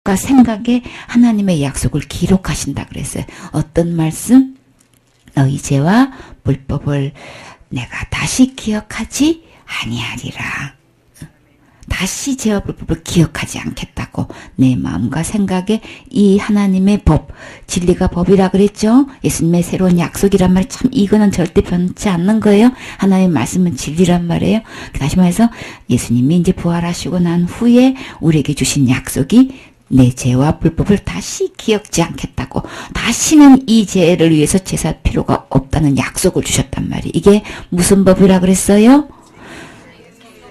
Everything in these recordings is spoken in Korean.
마음과 생각에 하나님의 약속을 기록하신다 그랬어요. 어떤 말씀? 너희 죄와 불법을 내가 다시 기억하지 아니하리라. 다시 죄와 불법을 기억하지 않겠다고. 내 마음과 생각에 이 하나님의 법, 진리가 법이라 그랬죠. 예수님의 새로운 약속이란 말, 참 이거는 절대 변치 않는 거예요. 하나님의 말씀은 진리란 말이에요. 다시 말해서 예수님이 이제 부활하시고 난 후에 우리에게 주신 약속이 내 죄와 불법을 다시 기억지 않겠다고. 다시는 이 죄를 위해서 제사할 필요가 없다는 약속을 주셨단 말이에요. 이게 무슨 법이라 그랬어요?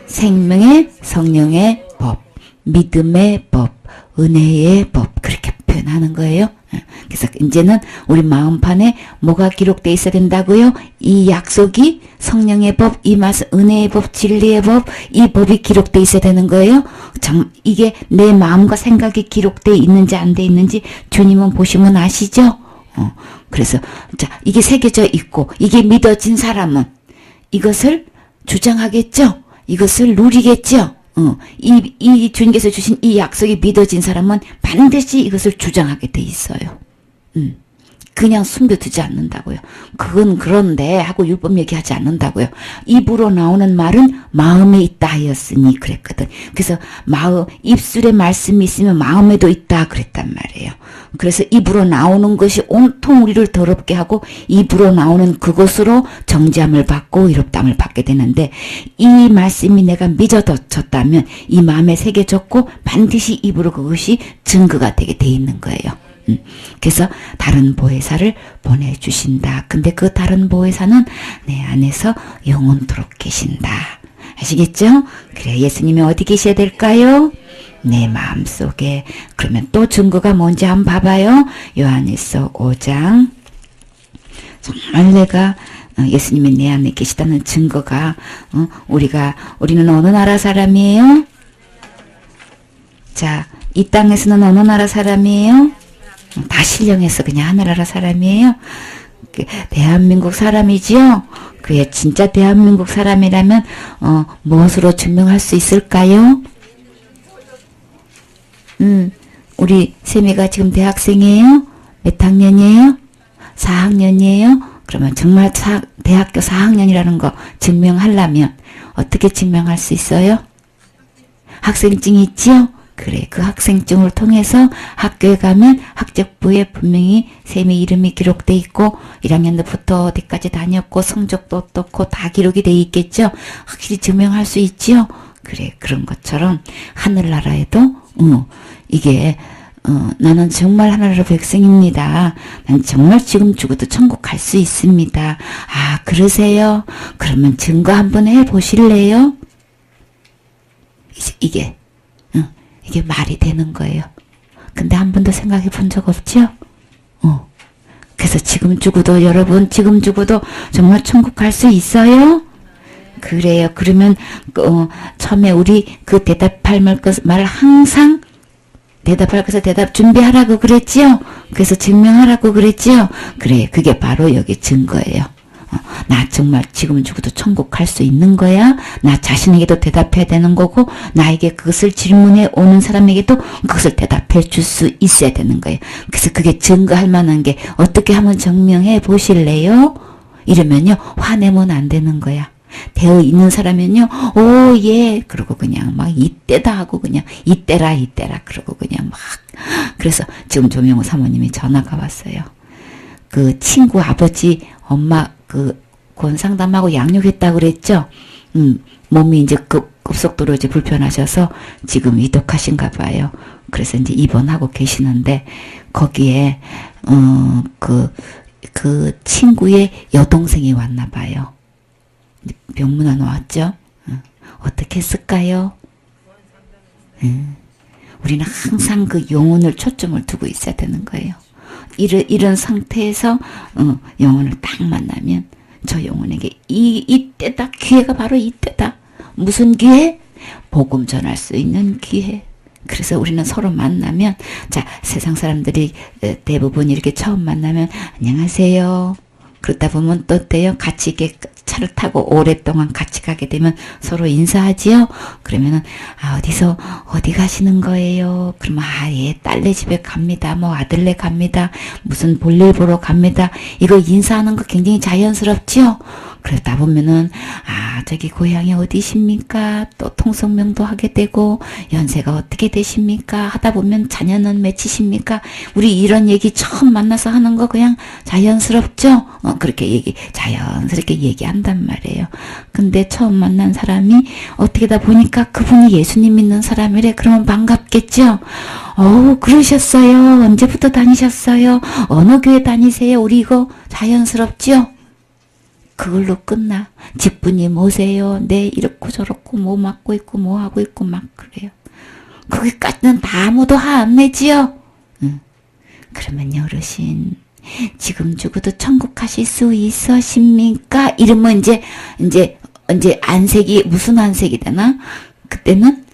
생명의 성령의 법, 믿음의 법, 은혜의 법, 그렇게 표현하는 거예요. 그래서 이제는 우리 마음판에 뭐가 기록되어 있어야 된다고요? 이 약속이 성령의 법, 이 말씀, 은혜의 법, 진리의 법, 이 법이 기록되어 있어야 되는 거예요. 이게 내 마음과 생각이 기록되어 있는지 안 되어 있는지 주님은 보시면 아시죠? 그래서 자, 이게 새겨져 있고 이게 믿어진 사람은 이것을 주장하겠죠? 이것을 누리겠죠? 이 주님께서 주신 이 약속이 믿어진 사람은 반드시 이것을 주장하게 돼 있어요. 그냥 숨겨두지 않는다고요. 그건 그런데 하고 율법 얘기하지 않는다고요. 입으로 나오는 말은 마음에 있다 하였으니 그랬거든. 그래서 입술에 말씀이 있으면 마음에도 있다 그랬단 말이에요. 그래서 입으로 나오는 것이 온통 우리를 더럽게 하고 입으로 나오는 그것으로 정죄함을 받고 의롭다함을 받게 되는데 이 말씀이 내가 믿어졌다면 이 마음에 새겨졌고 반드시 입으로 그것이 증거가 되게 돼 있는 거예요. 그래서 다른 보혜사를 보내주신다. 근데 그 다른 보혜사는 내 안에서 영원토록 계신다. 아시겠죠? 그래, 예수님이 어디 계셔야 될까요? 내 마음속에. 그러면 또 증거가 뭔지 한번 봐봐요. 요한일서 5장. 정말 내가 예수님이 내 안에 계시다는 증거가 우리는 어느 나라 사람이에요? 자, 이 땅에서는 어느 나라 사람이에요? 다 신령해서 그냥 하늘나라 사람이에요. 대한민국 사람이지요. 그게 진짜 대한민국 사람이라면 무엇으로 증명할 수 있을까요? 우리 세미가 지금 대학생이에요? 몇 학년이에요? 4학년이에요? 그러면 정말 대학교 4학년이라는 거 증명하려면 어떻게 증명할 수 있어요? 학생증이 있지요? 그래, 그 학생증을 통해서 학교에 가면 학적부에 분명히 쌤의 이름이 기록돼 있고 1학년부터 어디까지 다녔고 성적도 어떻고 다 기록이 돼 있겠죠. 확실히 증명할 수 있지요. 그래, 그런 것처럼 하늘나라에도 이게 나는 정말 하늘나라 백성입니다. 난 정말 지금 죽어도 천국 갈 수 있습니다. 아, 그러세요? 그러면 증거 한번 해보실래요? 이게 말이 되는 거예요. 근데 한 번도 생각해 본 적 없죠? 그래서 지금 죽어도 여러분 지금 죽어도 정말 천국 갈 수 있어요? 그래요. 그러면 처음에 우리 그 대답할 말을 항상 대답할 것을 대답 준비하라고 그랬지요? 그래서 증명하라고 그랬지요? 그래, 그게 바로 여기 증거예요. 나 정말 지금 죽어도 천국 갈 수 있는 거야? 나 자신에게도 대답해야 되는 거고 나에게 그것을 질문해 오는 사람에게도 그것을 대답해 줄 수 있어야 되는 거예요. 그래서 그게 증거할 만한 게 어떻게 한번 증명해 보실래요? 이러면요 화내면 안 되는 거야. 되어 있는 사람은요 오 예 그러고 그냥 막 이때다 하고 그냥 이때라 그러고 그냥 막. 그래서 지금 조명호 사모님이 전화가 왔어요. 그 친구 아버지 엄마 그 권상담하고 양육했다고 그랬죠? 몸이 이제 급속도로 이제 불편하셔서 지금 위독하신가 봐요. 그래서 이제 입원하고 계시는데 거기에 그 친구의 여동생이 왔나 봐요. 병문안 왔죠? 어떻게 했을까요? 우리는 항상 그 영혼을 초점을 두고 있어야 되는 거예요. 이런 상태에서 영혼을 딱 만나면 저 영혼에게 이때다. 기회가 바로 이때다. 무슨 기회? 복음 전할 수 있는 기회. 그래서 우리는 서로 만나면 자 세상 사람들이 대부분 이렇게 처음 만나면 안녕하세요. 그러다 보면 또 어때요? 같이 이렇게 차를 타고 오랫동안 같이 가게 되면 서로 인사하지요. 그러면은 어디서 어디 가시는 거예요? 그러면 예, 딸네 집에 갑니다. 뭐 아들네 갑니다. 무슨 볼일 보러 갑니다. 이거 인사하는 거 굉장히 자연스럽지요. 그러다 보면은 저기 고향이 어디십니까? 또 통성명도 하게 되고 연세가 어떻게 되십니까? 하다 보면 자녀는 몇이십니까? 우리 이런 얘기 처음 만나서 하는 거 그냥 자연스럽죠? 그렇게 자연스럽게 얘기한단 말이에요. 근데 처음 만난 사람이 어떻게다 보니까 그분이 예수님 믿는 사람이래. 그러면 반갑겠죠? 그러셨어요. 언제부터 다니셨어요? 어느 교회 다니세요? 우리 이거 자연스럽죠? 그걸로 끝나. 집분이 뭐세요? 네, 이렇고 저렇고 뭐 맡고 있고 뭐 하고 있고 막 그래요. 거기까지는 다 아무도 화 안 내지요? 그러면 어르신 지금 죽어도 천국 가실 수 있으십니까? 이러면 이제 안색이 무슨 안색이 되나? 그때는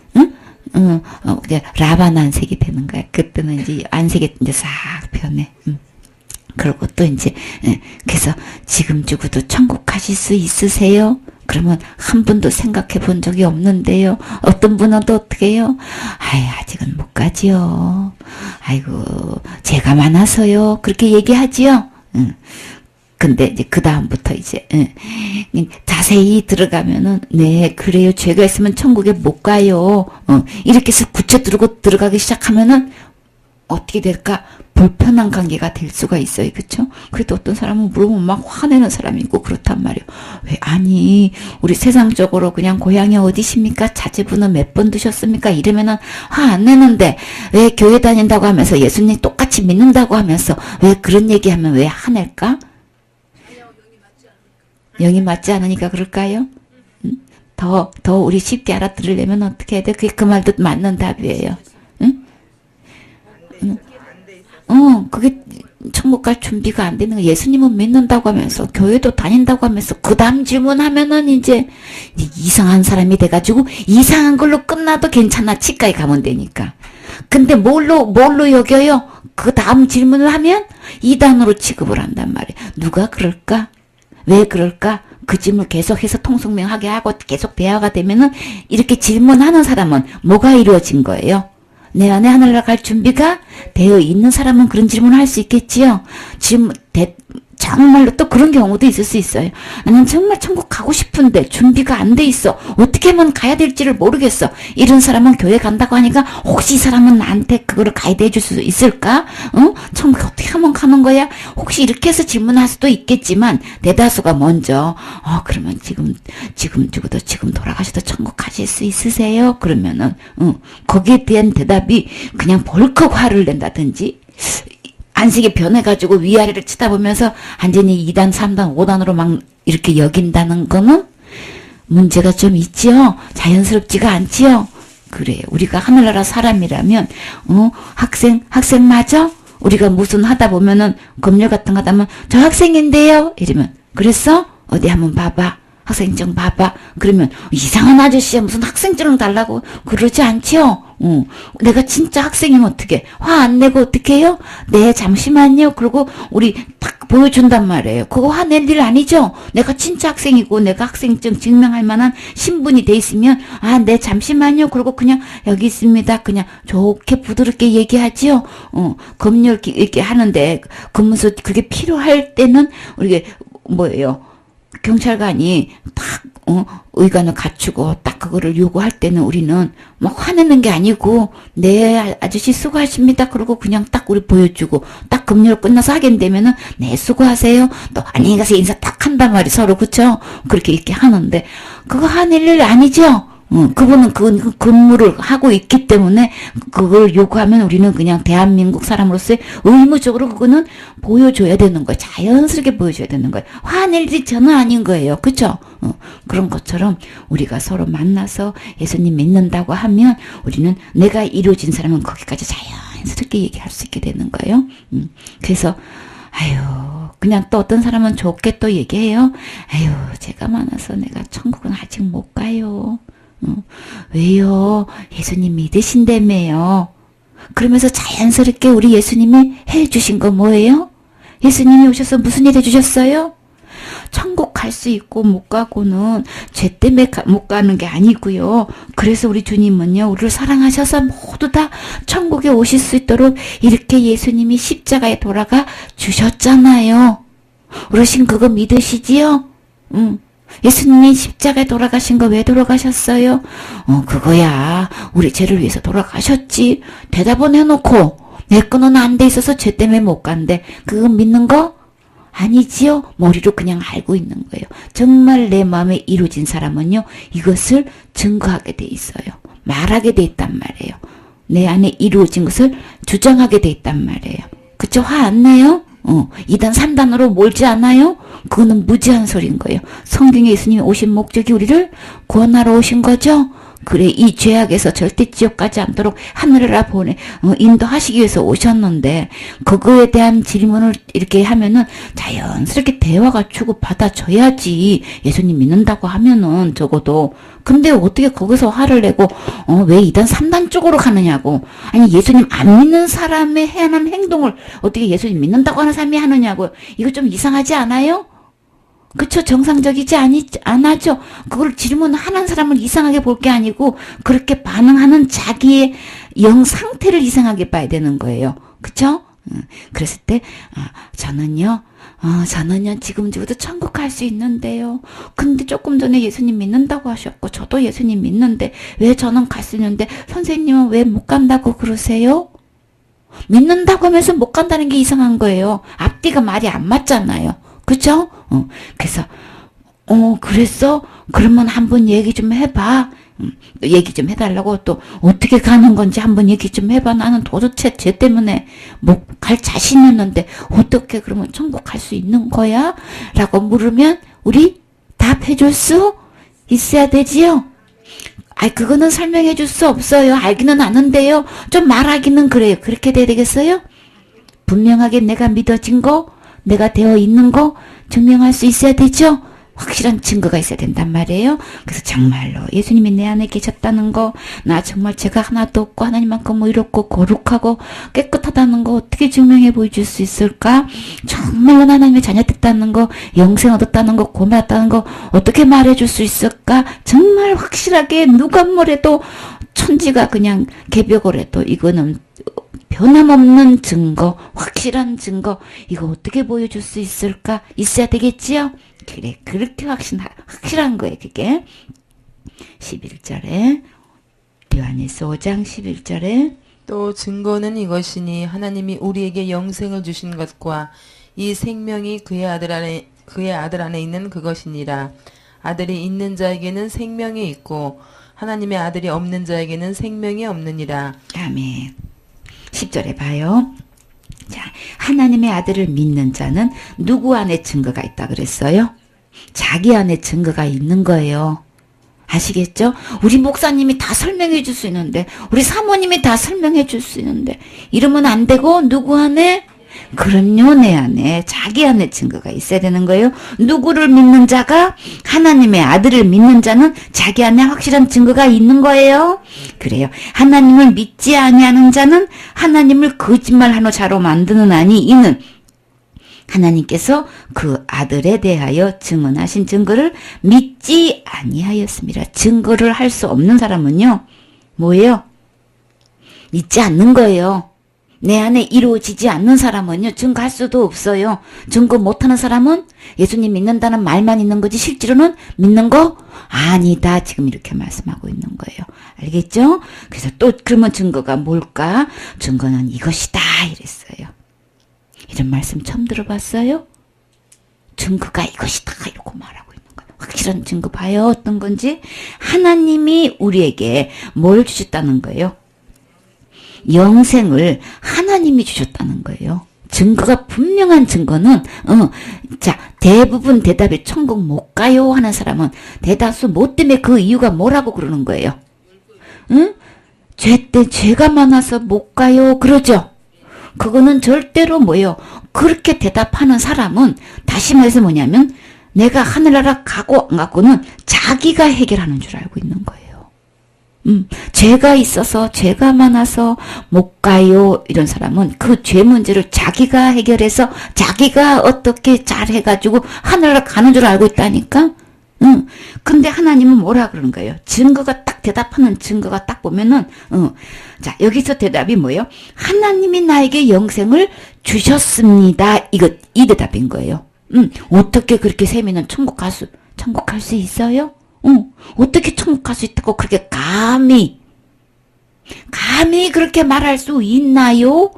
라반 안색이 되는 거야. 그때는 이제 안색이 이제 싹 변해. 그리고 또 이제 그래서 지금 죽어도 천국 가실 수 있으세요? 그러면 한 번도 생각해 본 적이 없는데요. 어떤 분은 또 어떻게 해요? 아직은 못 가지요. 아이고 죄가 많아서요. 그렇게 얘기하지요. 근데 이제 그 다음부터 이제 자세히 들어가면은 네 그래요. 죄가 있으면 천국에 못 가요. 이렇게 해서 구체 들어가기 시작하면은 어떻게 될까? 불편한 관계가 될 수가 있어요. 그쵸? 그래도 어떤 사람은 물어보면 막 화내는 사람이 있고 그렇단 말이에요. 왜? 아니 우리 세상적으로 그냥 고향이 어디십니까? 자제분은 몇 번 드셨습니까? 이러면은 화 안 내는데 왜 교회 다닌다고 하면서 예수님 똑같이 믿는다고 하면서 왜 그런 얘기하면 왜 화낼까? 영이 맞지 않으니까 그럴까요? 더 우리 쉽게 알아들으려면 어떻게 해야 돼? 그 말도 맞는 답이에요. 그게 천국 갈 준비가 안 되는 거. 예수님은 믿는다고 하면서 교회도 다닌다고 하면서 그 다음 질문하면은 이제 이상한 사람이 돼가지고 이상한 걸로 끝나도 괜찮아. 치과에 가면 되니까. 근데 뭘로 여겨요? 그 다음 질문을 하면 이단으로 취급을 한단 말이에요. 누가 그럴까? 왜 그럴까? 그 질문을 계속해서 통성명하게 하고 계속 대화가 되면은 이렇게 질문하는 사람은 뭐가 이루어진 거예요? 내 안에 하늘나라 갈 준비가 되어 있는 사람은 그런 질문을 할 수 있겠지요. 정말로 또 그런 경우도 있을 수 있어요. 나는 정말 천국 가고 싶은데 준비가 안 돼 있어. 어떻게 하면 가야 될지를 모르겠어. 이런 사람은 교회 간다고 하니까 혹시 이 사람은 나한테 그거를 가이드 해줄 수 있을까? 천국 어떻게 하면 가는 거야? 혹시 이렇게 해서 질문할 수도 있겠지만 대다수가 먼저 그러면 지금 죽어도 지금 돌아가셔도 천국 가실 수 있으세요? 그러면은 거기에 대한 대답이 그냥 벌컥 화를 낸다든지 안색이 변해가지고 위아래를 치다보면서 완전히 2단, 3단, 5단으로 막 이렇게 여긴다는 거는 문제가 좀 있지요. 자연스럽지가 않지요. 그래요. 우리가 하늘나라 사람이라면 학생 맞아? 우리가 무슨 하다 보면은 검열 같은 거 하다 보면 저 학생인데요. 이러면 그랬어? 어디 한번 봐봐. 학생증 봐봐. 그러면 이상한 아저씨야 무슨 학생증을 달라고 그러지 않지요? 내가 진짜 학생이면 어떻게 화 안 내고 어떻게 해요? 네 잠시만요. 그리고 우리 딱 보여준단 말이에요. 그거 화낼 일 아니죠? 내가 진짜 학생이고 내가 학생증 증명할 만한 신분이 돼 있으면 네 잠시만요. 그리고 그냥 여기 있습니다. 그냥 좋게 부드럽게 얘기하지요. 검열 이렇게 하는데 검문서 그게 필요할 때는 우리 뭐예요? 경찰관이 딱 의관을 갖추고 딱 그거를 요구할 때는 우리는 막 화내는 게 아니고 네 아저씨 수고하십니다. 그러고 그냥 딱 우리 보여주고 딱 검열 끝나서 하게 되면은 네 수고하세요. 또 안녕히 가세요 인사 딱 한단 말이 서로 그쵸? 그렇게 이렇게 하는데 그거 화낼 일 아니죠? 그분은 그 근무를 하고 있기 때문에 그걸 요구하면 우리는 그냥 대한민국 사람으로서의 의무적으로 그거는 보여줘야 되는 거예요. 자연스럽게 보여줘야 되는 거예요. 화낼 일이 전혀 아닌 거예요. 그쵸? 그런 것처럼 우리가 서로 만나서 예수님 믿는다고 하면 우리는 내가 이루어진 사람은 거기까지 자연스럽게 얘기할 수 있게 되는 거예요. 그래서 그냥 또 어떤 사람은 좋게 또 얘기해요. 죄가 많아서 내가 천국은 아직 못 가요. 왜요? 예수님 믿으신다며요. 그러면서 자연스럽게 우리 예수님이 해주신 거 뭐예요? 예수님이 오셔서 무슨 일 해주셨어요? 천국 갈 수 있고 못 가고는 죄 때문에 못 가는 게 아니고요. 그래서 우리 주님은요, 우리를 사랑하셔서 모두 다 천국에 오실 수 있도록 이렇게 예수님이 십자가에 돌아가 주셨잖아요. 어르신 그거 믿으시지요? 예수님이 십자가에 돌아가신 거 왜 돌아가셨어요? 그거야. 우리 죄를 위해서 돌아가셨지. 대답은 해놓고 내 거는 안 돼 있어서 죄 때문에 못 간대. 그거 믿는 거? 아니지요. 머리로 그냥 알고 있는 거예요. 정말 내 마음에 이루어진 사람은요, 이것을 증거하게 돼 있어요. 말하게 돼 있단 말이에요. 내 안에 이루어진 것을 주장하게 돼 있단 말이에요. 그쵸? 화 안 나요? 2단 3단으로 몰지 않아요? 그거는 무지한 소리인 거예요. 성경에 예수님이 오신 목적이 우리를 구원하러 오신 거죠? 그래, 이 죄악에서 절대 지옥 가지 않도록 하늘을 보내 인도하시기 위해서 오셨는데, 그거에 대한 질문을 이렇게 하면은 자연스럽게 대화가 주고 받아줘야지. 예수님 믿는다고 하면은 적어도. 근데 어떻게 거기서 화를 내고 왜 2단 3단 쪽으로 가느냐고. 아니, 예수님 안 믿는 사람의 해하는 행동을 어떻게 예수님 믿는다고 하는 사람이 하느냐고. 이거 좀 이상하지 않아요? 그쵸? 정상적이지 않아죠? 그걸 질문하는 사람을 이상하게 볼 게 아니고, 그렇게 반응하는 자기의 영 상태를 이상하게 봐야 되는 거예요. 그쵸? 그랬을 때, 저는요, 지금부터 천국 갈 수 있는데요. 근데 조금 전에 예수님 믿는다고 하셨고, 저도 예수님 믿는데, 왜 저는 갈 수 있는데, 선생님은 왜 못 간다고 그러세요? 믿는다고 하면서 못 간다는 게 이상한 거예요. 앞뒤가 말이 안 맞잖아요. 그쵸? 그래서, 그랬어? 그러면 한번 얘기 좀 해봐. 얘기 좀 해달라고. 또 어떻게 가는 건지 한번 얘기 좀 해봐. 나는 도대체 죄 때문에 못 갈 자신이 있는데 어떻게 그러면 천국 갈 수 있는 거야? 라고 물으면 우리 답해줄 수 있어야 되지요? 그거는 설명해 줄 수 없어요. 알기는 아는데요. 좀 말하기는 그래요. 그렇게 돼야 되겠어요? 분명하게 내가 믿어진 거, 내가 되어 있는 거 증명할 수 있어야 되죠? 확실한 증거가 있어야 된단 말이에요. 그래서 정말로 예수님이 내 안에 계셨다는 거, 나 정말 죄가 하나도 없고 하나님만큼 의롭고 거룩하고 깨끗하다는 거 어떻게 증명해 보여줄 수 있을까? 정말로 하나님의 자녀 됐다는 거, 영생 얻었다는 거, 고맙다는 거 어떻게 말해줄 수 있을까? 정말 확실하게 누가 뭐래도, 천지가 그냥 개벽을 해도 이거는 변함없는 증거, 확실한 증거, 이거 어떻게 보여줄 수 있을까? 있어야 되겠지요? 그래, 그렇게 확실한 거예요, 그게. 11절에, 요한일서 5장 11절에, 또 증거는 이것이니 하나님이 우리에게 영생을 주신 것과 이 생명이 그의 아들 안에 있는 그것이니라. 아들이 있는 자에게는 생명이 있고 하나님의 아들이 없는 자에게는 생명이 없느니라. 아멘. 10절에 봐요. 자, 하나님의 아들을 믿는 자는 누구 안에 증거가 있다 그랬어요? 자기 안에 증거가 있는 거예요. 아시겠죠? 우리 목사님이 다 설명해 줄 수 있는데, 우리 사모님이 다 설명해 줄 수 있는데, 이러면 안 되고 누구 안에? 그럼요, 내 안에, 자기 안에 증거가 있어야 되는 거예요. 누구를 믿는 자가? 하나님의 아들을 믿는 자는 자기 안에 확실한 증거가 있는 거예요. 그래요. 하나님을 믿지 아니하는 자는 하나님을 거짓말하는 자로 만드는 아니, 이는 하나님께서 그 아들에 대하여 증언하신 증거를 믿지 아니하였습니다. 증거를 할 수 없는 사람은요, 뭐예요? 믿지 않는 거예요. 내 안에 이루어지지 않는 사람은요, 증거할 수도 없어요. 증거 못하는 사람은 예수님 믿는다는 말만 있는 거지 실제로는 믿는 거 아니다. 지금 이렇게 말씀하고 있는 거예요. 알겠죠? 그래서 또 그러면 증거가 뭘까? 증거는 이것이다 이랬어요. 이런 말씀 처음 들어봤어요? 증거가 이것이다 이러고 말하고 있는 거예요. 확실한 증거 봐요. 어떤 건지. 하나님이 우리에게 뭘 주셨다는 거예요? 영생을 하나님이 주셨다는 거예요. 증거가 분명한 증거는 자, 대부분 대답이 천국 못 가요 하는 사람은 대다수 뭐 때문에 그 이유가 뭐라고 그러는 거예요? 응? 죄가 많아서 못 가요 그러죠? 그거는 절대로 뭐예요? 그렇게 대답하는 사람은 다시 말해서 뭐냐면 내가 하늘나라 가고 안 가고는 자기가 해결하는 줄 알고 있는 거예요. 죄가 있어서 죄가 많아서 못 가요. 이런 사람은 그 죄 문제를 자기가 해결해서 자기가 어떻게 잘 해가지고 하늘을 가는 줄 알고 있다니까. 근데 하나님은 뭐라 그러는 거예요? 증거가 딱 대답하는 증거가 딱 보면은 자 여기서 대답이 뭐예요? 하나님이 나에게 영생을 주셨습니다. 이 대답인 거예요. 어떻게 그렇게 세미는 천국 갈 수 있어요? 어떻게 천국 갈 수 있다고 그렇게 감히 그렇게 말할 수 있나요?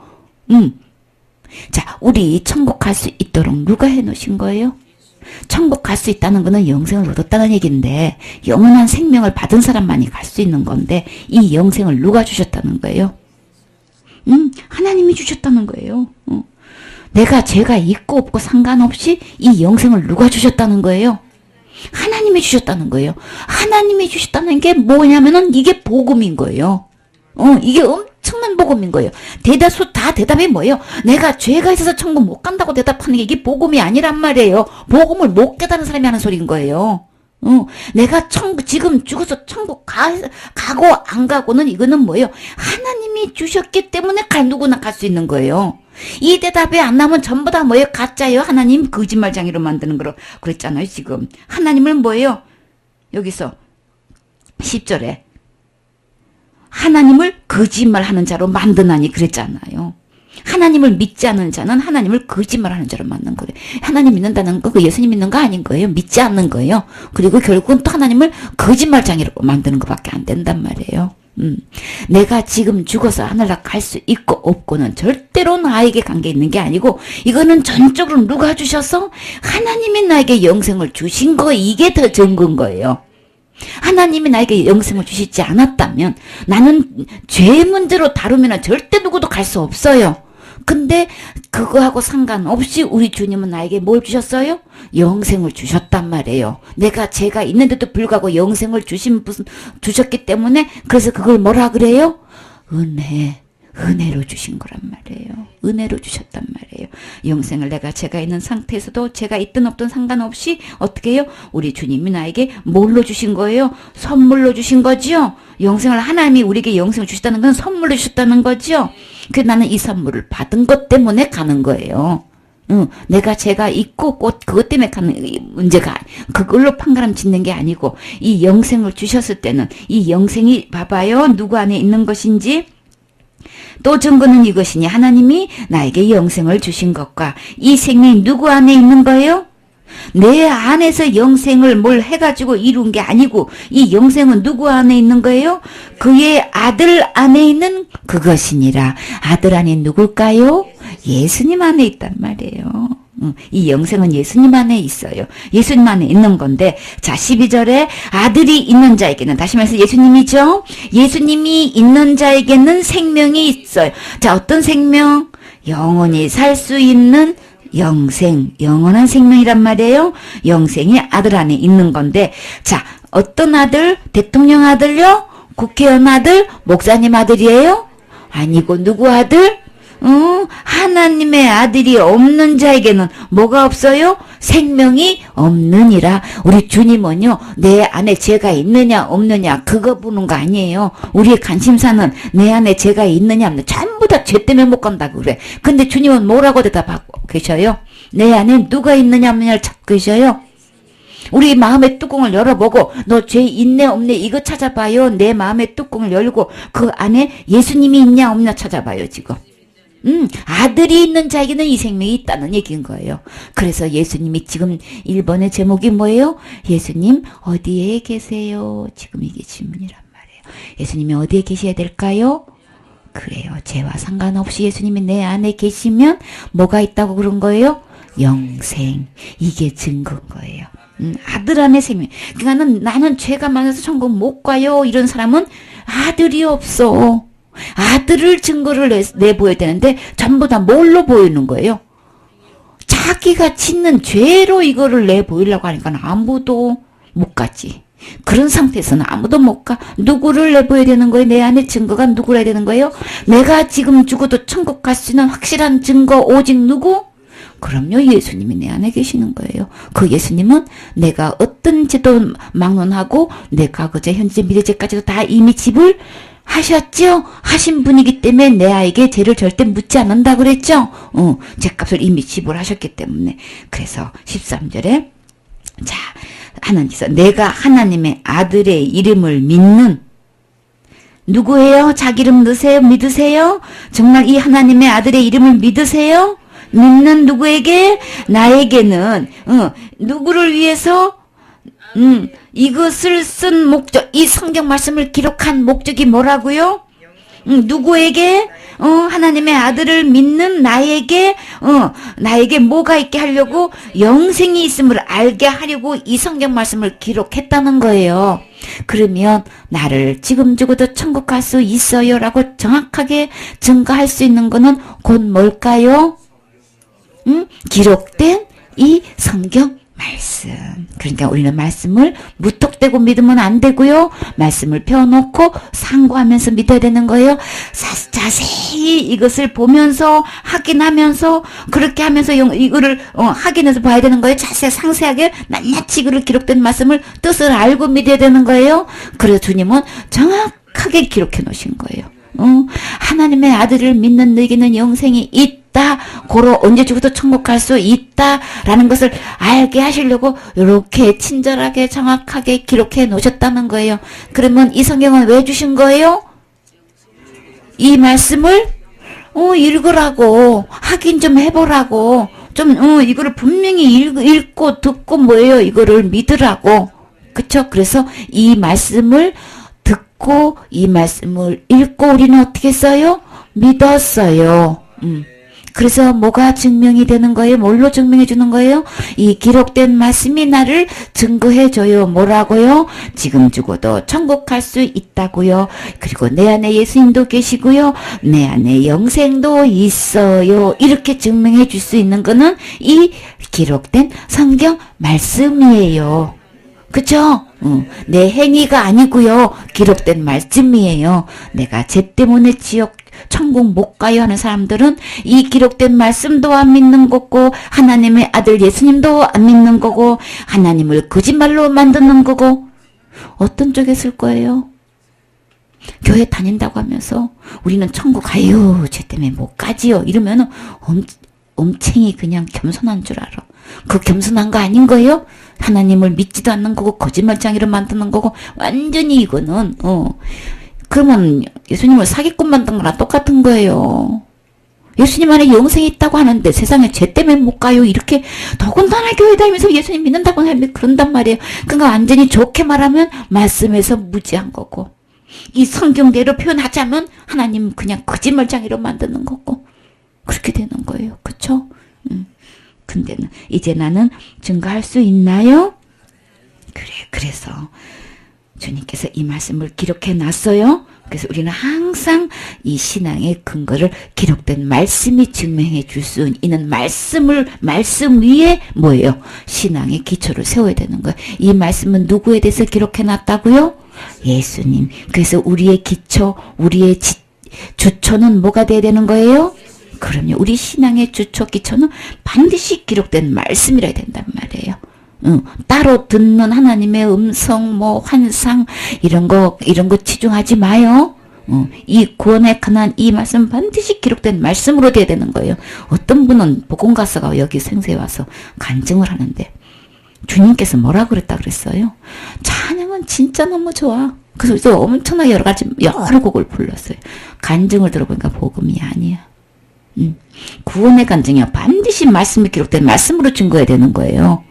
자, 우리 천국 갈 수 있도록 누가 해놓으신 거예요? 천국 갈 수 있다는 거는 영생을 얻었다는 얘기인데 영원한 생명을 받은 사람만이 갈 수 있는 건데 이 영생을 누가 주셨다는 거예요? 하나님이 주셨다는 거예요. 내가 죄가 있고 없고 상관없이 이 영생을 누가 주셨다는 거예요? 하나님이 주셨다는 거예요. 하나님이 주셨다는 게 뭐냐면은 이게 복음인 거예요. 이게 엄청난 복음인 거예요. 대다수 다 대답이 뭐예요? 내가 죄가 있어서 천국 못 간다고 대답하는 게 이게 복음이 아니란 말이에요. 복음을 못 깨달은 사람이 하는 소리인 거예요. 내가 지금 죽어서 천국 가고 안 가고는 이거는 뭐예요? 하나님이 주셨기 때문에 누구나 갈 수 있는 거예요. 이 대답이 안 나오면 전부 다 뭐예요? 가짜예요. 하나님 거짓말쟁이로 만드는 거로 그랬잖아요. 지금 하나님은 뭐예요? 여기서 10절에 하나님을 거짓말하는 자로 만드나니 그랬잖아요. 하나님을 믿지 않는 자는 하나님을 거짓말하는 자로 만든 거예요. 하나님 믿는다는 거, 그 예수님 믿는 거 아닌 거예요. 믿지 않는 거예요. 그리고 결국은 또 하나님을 거짓말쟁이로 만드는 것밖에 안 된단 말이에요. 내가 지금 죽어서 하늘나라 갈 수 있고 없고는 절대로 나에게 관계 있는 게 아니고 이거는 전적으로 누가 주셔서 하나님이 나에게 영생을 주신 거 이게 더 증거인 거예요. 하나님이 나에게 영생을 주시지 않았다면 나는 죄 문제로 다루면 절대 누구도 갈 수 없어요. 근데 그거하고 상관없이 우리 주님은 나에게 뭘 주셨어요? 영생을 주셨단 말이에요. 내가 죄가 있는데도 불구하고 영생을 주셨기 때문에 그래서 그걸 뭐라 그래요? 은혜로 주신 거란 말이에요. 은혜로 주셨단 말이에요. 영생을 내가 죄가 있는 상태에서도 죄가 있든 없든 상관없이 어떻게 해요? 우리 주님이 나에게 뭘로 주신 거예요? 선물로 주신 거죠? 영생을 하나님이 우리에게 영생을 주셨다는 건 선물로 주셨다는 거죠? 그래서 나는 이 선물을 받은 것 때문에 가는 거예요. 내가 죄가 있고 그것 때문에 가는 문제가 그걸로 판가름 짓는 게 아니고 이 영생을 주셨을 때는 이 영생이 봐봐요. 누구 안에 있는 것인지 또 증거는 이것이니 하나님이 나에게 영생을 주신 것과 이 생명이 누구 안에 있는 거예요? 내 안에서 영생을 뭘 해가지고 이룬 게 아니고 이 영생은 누구 안에 있는 거예요? 그의 아들 안에 있는 그것이니라. 아들 안에 누굴까요? 예수님 안에 있단 말이에요. 이 영생은 예수님 안에 있어요. 예수님 안에 있는 건데 자 12절에 아들이 있는 자에게는 다시 말해서 예수님이죠. 예수님이 있는 자에게는 생명이 있어요. 자 어떤 생명? 영원히 살 수 있는 영생, 영원한 생명이란 말이에요. 영생이 아들 안에 있는 건데 자 어떤 아들? 대통령 아들요? 국회의원 아들? 목사님 아들이에요? 아니고 누구 아들? 하나님의 아들이 없는 자에게는 뭐가 없어요? 생명이 없느니라. 우리 주님은요, 내 안에 죄가 있느냐 없느냐 그거 보는 거 아니에요. 우리의 관심사는 내 안에 죄가 있느냐 없느냐 전부 다 죄 때문에 못 간다고 그래. 근데 주님은 뭐라고 대답하고 계셔요? 내 안에 누가 있느냐 없느냐를 찾고 계셔요. 우리 마음의 뚜껑을 열어보고 너 죄 있네 없네 이거 찾아봐요. 내 마음의 뚜껑을 열고 그 안에 예수님이 있냐 없냐 찾아봐요 지금. 아들이 있는 자에게는 이 생명이 있다는 얘기인 거예요. 그래서 예수님이 지금 1번의 제목이 뭐예요? 예수님 어디에 계세요? 지금 이게 질문이란 말이에요. 예수님이 어디에 계셔야 될까요? 그래요. 죄와 상관없이 예수님이 내 안에 계시면 뭐가 있다고 그런 거예요? 영생. 이게 증거인 거예요. 아들 안에 생명. 그러니까 나는 죄가 많아서 천국 못 가요. 이런 사람은 아들이 없어. 아들을 증거를 내보여야 되는데 전부 다 뭘로 보이는 거예요? 자기가 짓는 죄로 이거를 내보이려고 하니까 아무도 못 가지. 그런 상태에서는 아무도 못 가. 누구를 내보여야 되는 거예요? 내 안에 증거가 누구라 해야 되는 거예요? 내가 지금 죽어도 천국 갈 수 있는 확실한 증거 오직 누구? 그럼요. 예수님이 내 안에 계시는 거예요. 그 예수님은 내가 어떤 죄도 막론하고 내 과거제, 현재, 미래제까지도 다 이미 집을 하셨죠? 하신 분이기 때문에 내 아이에게 죄를 절대 묻지 않는다 그랬죠? 죄값을 이미 지불하셨기 때문에. 그래서 13절에 자, 하나님께서 내가 하나님의 아들의 이름을 믿는 누구예요? 자기 이름 넣으세요? 믿으세요? 정말 이 하나님의 아들의 이름을 믿으세요? 믿는 누구에게? 나에게는 누구를 위해서? 이것을 쓴 목적, 이 성경 말씀을 기록한 목적이 뭐라고요? 누구에게? 하나님의 아들을 믿는 나에게 뭐가 있게 하려고? 영생이 있음을 알게 하려고 이 성경 말씀을 기록했다는 거예요. 그러면 나를 지금 죽어도 천국 갈 수 있어요 라고 정확하게 증거할 수 있는 거는 곧 뭘까요? 기록된 이 성경 말씀. 그러니까 우리는 말씀을 무턱대고 믿으면 안 되고요. 말씀을 펴놓고 상고하면서 믿어야 되는 거예요. 자세히 이것을 보면서 확인하면서 그렇게 하면서 이거를 확인해서 봐야 되는 거예요. 자세히 상세하게 낱낱이 이거를 기록된 말씀을 뜻을 알고 믿어야 되는 거예요. 그래서 주님은 정확하게 기록해 놓으신 거예요. 하나님의 아들을 믿는 너에게는 영생이 있다. 고로 언제 죽어도 천국 갈 수 있다라는 것을 알게 하시려고 이렇게 친절하게 정확하게 기록해 놓으셨다는 거예요. 그러면 이 성경은 왜 주신 거예요? 이 말씀을 읽으라고, 확인 좀 해보라고, 좀 이거를 분명히 읽고 듣고 뭐예요? 이거를 믿으라고. 그쵸? 그래서 이 말씀을 듣고 이 말씀을 읽고 우리는 어떻게 했어요? 믿었어요. 그래서 뭐가 증명이 되는 거예요? 뭘로 증명해 주는 거예요? 이 기록된 말씀이 나를 증거해 줘요. 뭐라고요? 지금 죽어도 천국 갈 수 있다고요. 그리고 내 안에 예수님도 계시고요. 내 안에 영생도 있어요. 이렇게 증명해 줄 수 있는 거는 이 기록된 성경 말씀이에요. 그쵸? 내 행위가 아니고요. 기록된 말씀이에요. 내가 죄 때문에 천국 못 가요 하는 사람들은 이 기록된 말씀도 안 믿는 거고 하나님의 아들 예수님도 안 믿는 거고 하나님을 거짓말로 만드는 거고 어떤 쪽에 쓸 거예요? 교회 다닌다고 하면서 우리는 천국 가요. 죄 때문에 못 가지요. 이러면은 엄청이 그냥 겸손한 줄 알아. 그 겸손한 거 아닌 거예요? 하나님을 믿지도 않는 거고 거짓말장이로 만드는 거고 완전히 이거는 그러면 예수님을 사기꾼 만든 거랑 똑같은 거예요. 예수님 안에 영생이 있다고 하는데 세상에 죄 때문에 못 가요. 이렇게 더군다나 교회 다니면서 예수님 믿는다고 하면 그런단 말이에요. 그러니까 완전히 좋게 말하면 말씀에서 무지한 거고 이 성경대로 표현하자면 하나님 그냥 거짓말장이로 만드는 거고 그렇게 되는 거예요. 그쵸? 근데는 이제 나는 증거할 수 있나요? 그래서 주님께서 이 말씀을 기록해 놨어요. 그래서 우리는 항상 이 신앙의 근거를 기록된 말씀이 증명해 줄 수 있는 말씀 위에 뭐예요? 신앙의 기초를 세워야 되는 거예요. 이 말씀은 누구에 대해서 기록해 놨다고요? 예수님. 그래서 우리의 기초, 우리의 주초는 뭐가 돼야 되는 거예요? 그럼요. 우리 신앙의 주초 기초는 반드시 기록된 말씀이라 된단 말이에요. 따로 듣는 하나님의 음성, 환상, 이런 거 치중하지 마요. 이 구원에 관한 이 말씀 반드시 기록된 말씀으로 돼야 되는 거예요. 어떤 분은 복음 가서가 여기 생세 와서 간증을 하는데, 주님께서 뭐라 그랬다 그랬어요? 찬양은 진짜 너무 좋아. 그래서 엄청나게 여러 곡을 불렀어요. 간증을 들어보니까 복음이 아니야. 구원의 간증이요. 반드시 말씀이 기록된 말씀으로 증거해야 되는 거예요.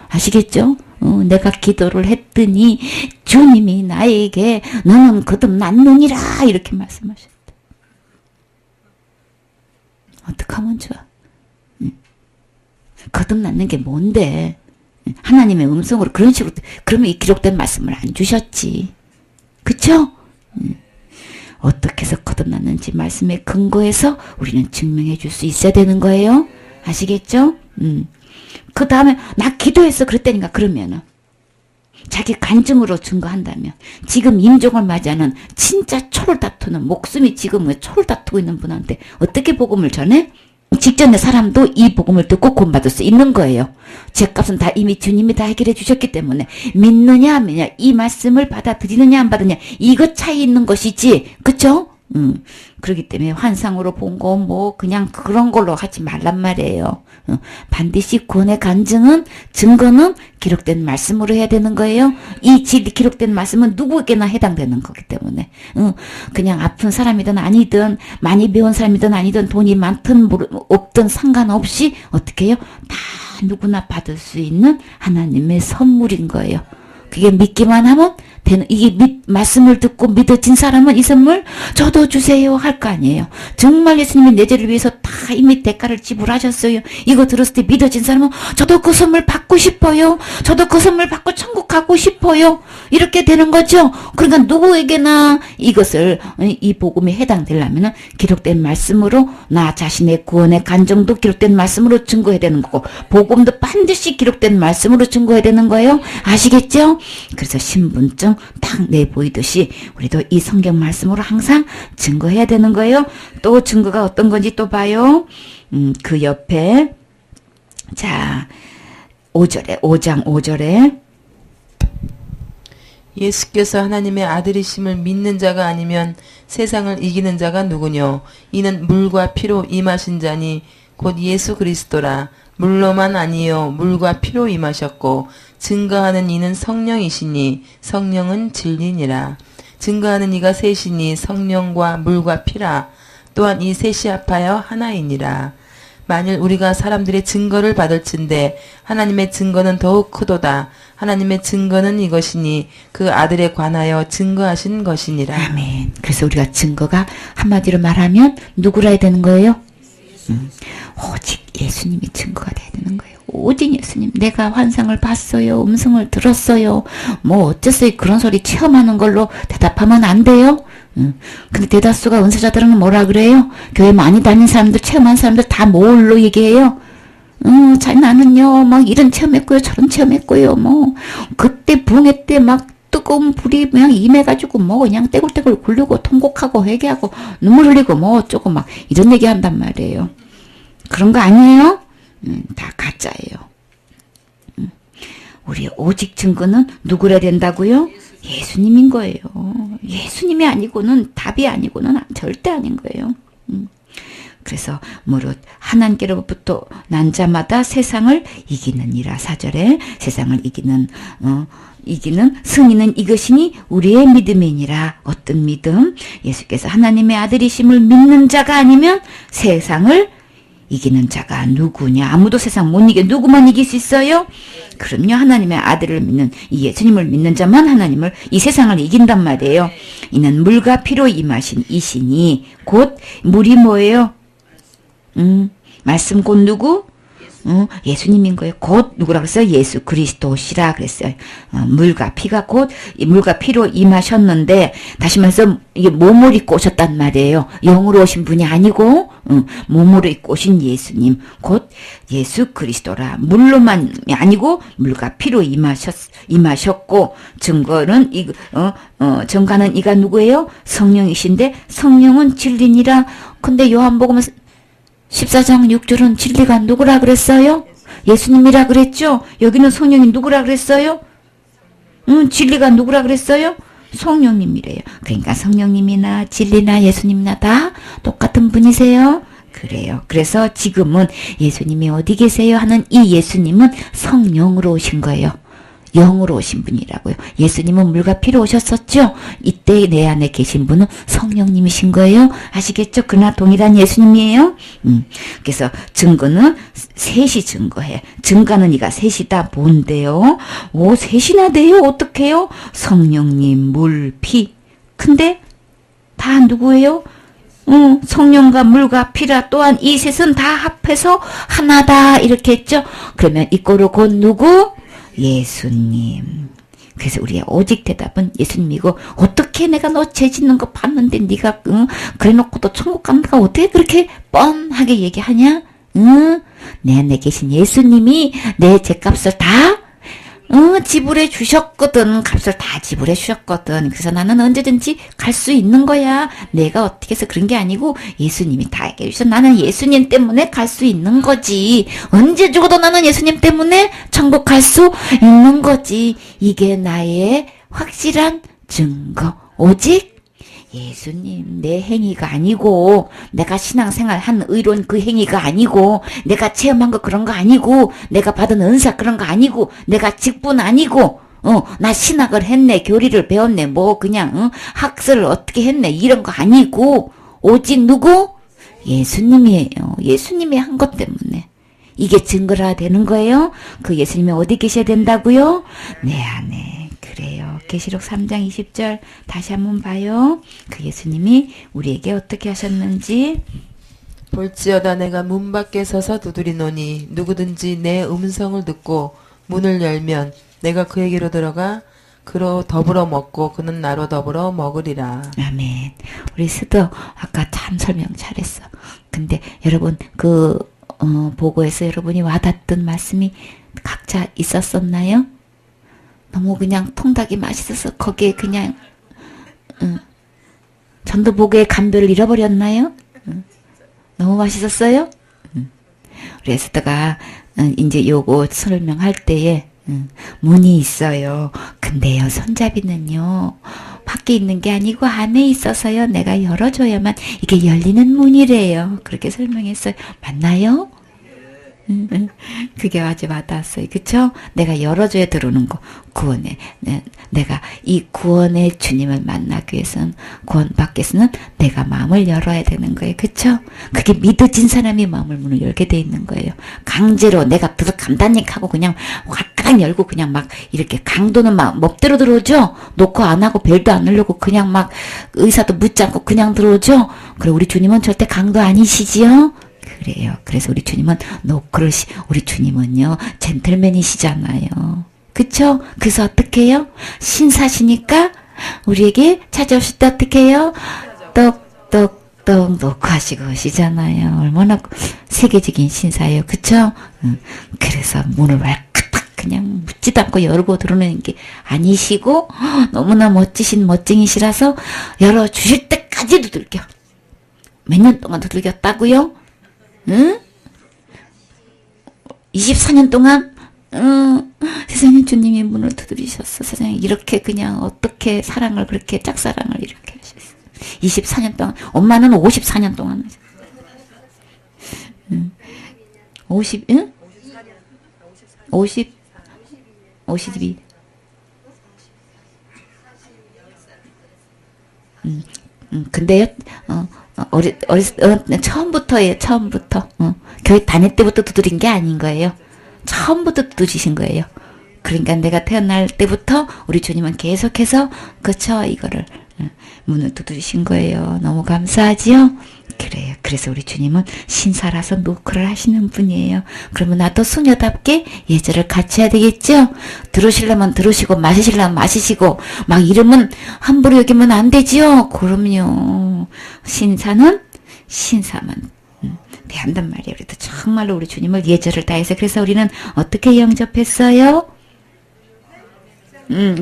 아시겠죠? 내가 기도를 했더니 주님이 나에게 너는 거듭났느니라 이렇게 말씀하셨다. 어떡하면 좋아? 거듭났는 게 뭔데? 하나님의 음성으로 그런 식으로 그러면 이 기록된 말씀을 안 주셨지. 그쵸? 어떻게 해서 거듭났는지 말씀에 근거해서 우리는 증명해 줄 수 있어야 되는 거예요. 아시겠죠? 그 다음에 나 기도했어 그랬다니까. 그러면은 자기 간증으로 증거한다면 지금 임종을 맞이하는 진짜 초를 다투는 목숨이 지금 초를 다투고 있는 분한테 어떻게 복음을 전해? 직전의 사람도 이 복음을 듣고 구원받을 수 있는 거예요. 죄값은 다 이미 주님이 다 해결해 주셨기 때문에 믿느냐 안 믿느냐, 이 말씀을 받아들이느냐 안 받느냐, 이것 차이 있는 것이지. 그쵸? 그렇기 때문에 환상으로 본 거 뭐 그냥 그런 걸로 하지 말란 말이에요. 반드시 구원의 간증은, 증거는 기록된 말씀으로 해야 되는 거예요. 이 기록된 말씀은 누구에게나 해당되는 거기 때문에 그냥 아픈 사람이든 아니든, 많이 배운 사람이든 아니든, 돈이 많든 없든 상관없이 어떻게 해요? 다 누구나 받을 수 있는 하나님의 선물인 거예요. 그게 믿기만 하면 되는, 이게 말씀을 듣고 믿어진 사람은 이 선물 저도 주세요 할 거 아니에요. 정말 예수님이 내 죄를 위해서 다 이미 대가를 지불하셨어요. 이거 들었을 때 믿어진 사람은 저도 그 선물 받고 싶어요. 저도 그 선물 받고 천국 가고 싶어요. 이렇게 되는 거죠. 그러니까 누구에게나 이것을, 이 복음에 해당되려면 기록된 말씀으로, 나 자신의 구원의 간증도 기록된 말씀으로 증거해야 되는 거고, 복음도 반드시 기록된 말씀으로 증거해야 되는 거예요. 아시겠죠? 그래서 신분증 딱 내보이듯이 우리도 이 성경 말씀으로 항상 증거해야 되는 거예요. 또 증거가 어떤 건지 또 봐요. 그 옆에, 자, 5장 5절에 예수께서 하나님의 아들이심을 믿는 자가 아니면 세상을 이기는 자가 누구뇨? 이는 물과 피로 임하신 자니 곧 예수 그리스도라. 물로만 아니요 물과 피로 임하셨고 증거하는 이는 성령이시니 성령은 진리니라. 증거하는 이가 셋이니 성령과 물과 피라. 또한 이 셋이 합하여 하나이니라. 만일 우리가 사람들의 증거를 받을진대 하나님의 증거는 더욱 크도다. 하나님의 증거는 이것이니 그 아들에 관하여 증거하신 것이니라. 아멘. 그래서 우리가 증거가 한마디로 말하면 누구라 해야 되는 거예요? 오직 예수님이 증거가 돼야 되는 거예요. 오직 예수님. 내가 환상을 봤어요. 음성을 들었어요. 뭐 어쨌어요. 그런 소리 체험하는 걸로 대답하면 안 돼요. 근데 대다수가 은사자들은 뭐라 그래요? 교회 많이 다닌 사람들, 체험한 사람들 다 뭘로 얘기해요? 나는요, 막 이런 체험했고요, 저런 체험했고요, 뭐, 그때 부흥회 때 막 뜨거운 불이 그냥 임해가지고 뭐 그냥 떼굴떼굴 굴르고 통곡하고 회개하고 눈물 흘리고 뭐 어쩌고 막 이런 얘기 한단 말이에요. 그런 거 아니에요? 다 가짜예요. 우리의 오직 증거는 누구라 된다고요? 예수님인 거예요. 예수님이 아니고는, 답이 아니고는 절대 아닌 거예요. 그래서 무릇 하나님께로부터 난 자마다 세상을 이기느니라. 4절에 세상을 이기는 승리는 이것이니 우리의 믿음이니라. 어떤 믿음? 예수께서 하나님의 아들이심을 믿는 자가 아니면 세상을 이기는 자가 누구냐? 아무도 세상 못 이겨. 누구만 이길 수 있어요? 그럼요. 하나님의 아들을 믿는, 이 예수님을 믿는 자만 이 세상을 이긴단 말이에요. 이는 물과 피로 임하신 이신이, 곧 물이 뭐예요? 말씀 곧 누구? 예수님인 거예요. 곧 누구라 그랬어요? 예수 그리스도시라 그랬어요. 물과 피가 곧 물과 피로 임하셨는데, 다시 말해서 이게 몸을 입고 오셨단 말이에요. 영으로 오신 분이 아니고 몸으로 입고 오신 예수님, 곧 예수 그리스도라. 물로만이 아니고 물과 피로 임하셨고, 증거는 증거는 이가 누구예요? 성령이신데 성령은 진리니라. 근데 요한복음 14장 6절은 진리가 누구라 그랬어요? 예수님이라 그랬죠? 여기는 성령이 누구라 그랬어요? 진리가 누구라 그랬어요? 성령님이래요. 그러니까 성령님이나 진리나 예수님이나 다 똑같은 분이세요? 그래요. 그래서 지금은 예수님이 어디 계세요? 하는 이 예수님은 성령으로 오신 거예요. 영으로 오신 분이라고요. 예수님은 물과 피로 오셨었죠? 이때 내 안에 계신 분은 성령님이신 거예요. 아시겠죠? 그러나 동일한 예수님이에요. 그래서 증거는 셋이 증거해. 증거는 이가 셋이다. 뭔데요? 셋이나 돼요? 어떡해요? 성령님, 물, 피. 근데 다 누구예요? 성령과 물과 피라. 또한 이 셋은 다 합해서 하나다. 이렇게 했죠? 그러면 이거로 곧 누구? 예수님. 그래서 우리의 오직 대답은 예수님이고, 어떻게 내가 너 죄 짓는 거 봤는데 네가 그래 놓고 또 천국 간다가 어떻게 그렇게 뻔하게 얘기하냐? 내 안에 계신 예수님이 내 죄값을 다 지불해 주셨거든. 값을 다 지불해 주셨거든. 그래서 나는 언제든지 갈 수 있는 거야. 내가 어떻게 해서 그런 게 아니고 예수님이 다 해결해 주셔서 나는 예수님 때문에 갈 수 있는 거지. 언제 죽어도 나는 예수님 때문에 천국 갈 수 있는 거지. 이게 나의 확실한 증거. 오직 예수님, 내 행위가 아니고, 내가 신앙생활 한 의로운 그 행위가 아니고, 내가 체험한 거 그런 거 아니고, 내가 받은 은사 그런 거 아니고, 내가 직분 아니고, 나 신학을 했네, 교리를 배웠네, 뭐 그냥 학설을 어떻게 했네, 이런 거 아니고, 오직 누구? 예수님이에요. 예수님이 한 것 때문에. 이게 증거라 되는 거예요. 그 예수님이 어디 계셔야 된다고요? 내 안에. 그래요. 계시록 3장 20절 다시 한번 봐요. 그 예수님이 우리에게 어떻게 하셨는지. 볼지어다 내가 문 밖에 서서 두드리노니 누구든지 내 음성을 듣고 문을 열면 내가 그에게로 들어가 그로 더불어 먹고 그는 나로 더불어 먹으리라. 아멘. 우리 스도 아까 참 설명 잘했어. 근데 여러분 보고에서 여러분이 와닿던 말씀이 각자 있었었나요? 너무 그냥 통닭이 맛있어서 거기에 그냥 전도보고의 감별을 잃어버렸나요? 너무 맛있었어요? 우리 에스더가 이제 요거 설명할 때에 문이 있어요. 근데요 손잡이는요 밖에 있는 게 아니고 안에 있어서요 내가 열어줘야만 이게 열리는 문이래요. 그렇게 설명했어요. 맞나요? 그게 아주 와닿았어요. 그쵸? 내가 열어줘야 들어오는 거. 구원에. 내가 이 구원의 주님을 만나기 위해서는, 구원받기 위해서는 내가 마음을 열어야 되는 거예요. 그쵸? 그게 믿어진 사람이 마음을 문을 열게 돼 있는 거예요. 강제로 내가 간단히 하고 그냥 화딱 열고 그냥 막 이렇게 강도는 막 멋대로 들어오죠? 놓고 안 하고 벨도 안 누르고 그냥 막 의사도 묻지 않고 그냥 들어오죠? 그래, 우리 주님은 절대 강도 아니시지요? 그래요. 그래서 우리 주님은 우리 주님은요 젠틀맨이시잖아요. 그쵸? 그래서 어떻게 해요? 신사시니까 우리에게 찾아오실 때 어떻게 해요? 똑똑똑 놓고 하시고 오시잖아요. 얼마나 세계적인 신사예요. 그쵸? 그래서 문을 왈칵 그냥 묻지도 않고 열고 들어오는 게 아니시고 너무나 멋지신 멋쟁이시라서 열어주실 때까지 두들겨. 몇 년 동안 두들겼다고요? 응? 24년 동안 세상에 주님이 문을 두드리셨어. 세상에 이렇게 그냥 어떻게 사랑을 그렇게 짝사랑을 이렇게 하셨어. 24년 동안. 엄마는 54년 동안 50 응? 52 근데요 처음부터예요. 처음부터 교회 다닐 때부터 두드린 게 아닌 거예요. 처음부터 두드리신 거예요. 그러니까 내가 태어날 때부터 우리 주님은 계속해서 그쵸 이거를 문을 두드리신 거예요. 너무 감사하지요? 그래요. 그래서 우리 주님은 신사라서 노크를 하시는 분이에요. 그러면 나도 수녀답게 예절을 갖춰야 되겠죠? 들어오시려면 들어오시고 마시시려면 마시시고 막 이름은 함부로 여기면 안 되지요? 그럼요. 신사는 신사만 대한단 말이에요. 그래도 정말로 우리 주님을 예절을 다해서 그래서 우리는 어떻게 영접했어요?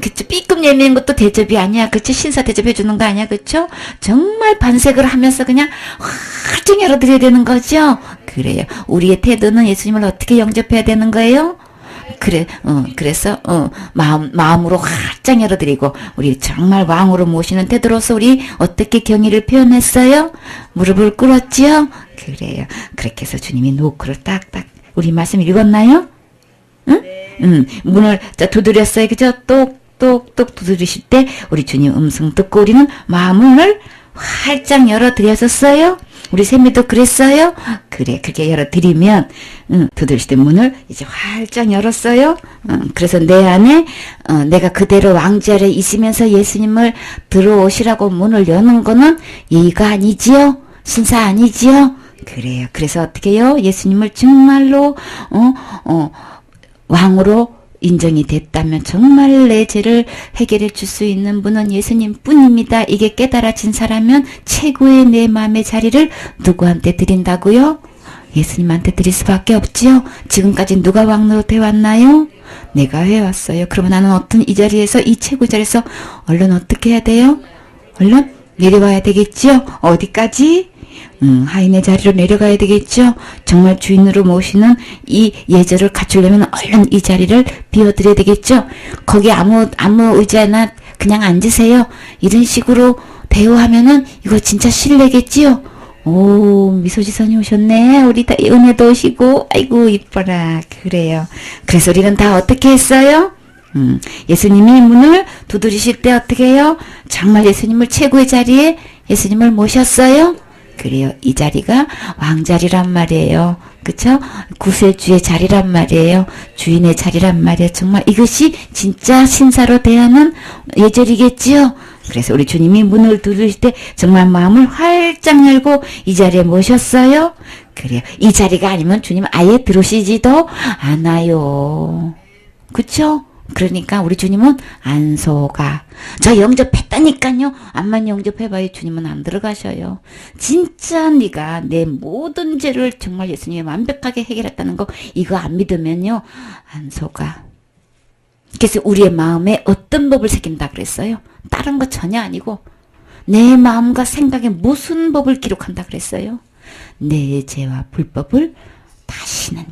그쵸. B급 예매인 것도 대접이 아니야. 그쵸. 신사 대접해 주는 거 아니야. 그쵸. 정말 반색을 하면서 그냥 활짝 열어드려야 되는 거죠. 그래요. 우리의 태도는 예수님을 어떻게 영접해야 되는 거예요? 그래서, 마음으로 활짝 열어드리고, 우리 정말 왕으로 모시는 태도로서 우리 어떻게 경의를 표현했어요? 무릎을 꿇었지요? 그래요. 그렇게 해서 주님이 노크를 딱딱, 우리 말씀 읽었나요? 응? 문을 두드렸어요. 그죠? 똑똑똑 두드리실 때 우리 주님 음성 듣고 우리는 마음을 활짝 열어드렸었어요. 우리 샘미도 그랬어요. 그래, 그렇게 열어드리면 두드리실 때 문을 이제 활짝 열었어요. 그래서 내 안에 내가 그대로 왕자리에 있으면서 예수님을 들어오시라고 문을 여는 거는 예의가 아니지요. 신사 아니지요. 그래요. 그래서 어떻게 해요? 예수님을 정말로 왕으로 인정이 됐다면 정말 내 죄를 해결해 줄 수 있는 분은 예수님 뿐입니다. 이게 깨달아진 사람은 최고의 내 마음의 자리를 누구한테 드린다고요? 예수님한테 드릴 수밖에 없지요. 지금까지 누가 왕 노릇해 왔나요? 내가 해왔어요. 그러면 나는 어떤 이 자리에서, 이 최고 자리에서 얼른 어떻게 해야 돼요? 얼른 내려와야 되겠죠? 어디까지? 하인의 자리로 내려가야 되겠죠? 정말 주인으로 모시는 이 예절을 갖추려면 얼른 이 자리를 비워드려야 되겠죠? 거기 아무 의자나 그냥 앉으세요. 이런 식으로 대우하면은 이거 진짜 신뢰겠지요? 오, 미소지선이 오셨네. 우리 다 은혜도 오시고, 아이고, 이뻐라. 그래요. 그래서 우리는 다 어떻게 했어요? 예수님이 문을 두드리실 때 어떻게 해요? 정말 예수님을 최고의 자리에 예수님을 모셨어요? 그래요. 이 자리가 왕자리란 말이에요. 그쵸? 구세주의 자리란 말이에요. 주인의 자리란 말이에요. 정말 이것이 진짜 신사로 대하는 예절이겠지요? 그래서 우리 주님이 문을 두드릴 때 정말 마음을 활짝 열고 이 자리에 모셨어요? 그래요. 이 자리가 아니면 주님 아예 들어오시지도 않아요. 그쵸? 그러니까 우리 주님은 안 속아. 저 영접했다니까요. 암만 영접해봐야 주님은 안 들어가셔요. 진짜 네가 내 모든 죄를 정말 예수님이 완벽하게 해결했다는 거 이거 안 믿으면요. 안 속아. 그래서 우리의 마음에 어떤 법을 새긴다 그랬어요? 다른 거 전혀 아니고 내 마음과 생각에 무슨 법을 기록한다 그랬어요? 내 죄와 불법을 다시는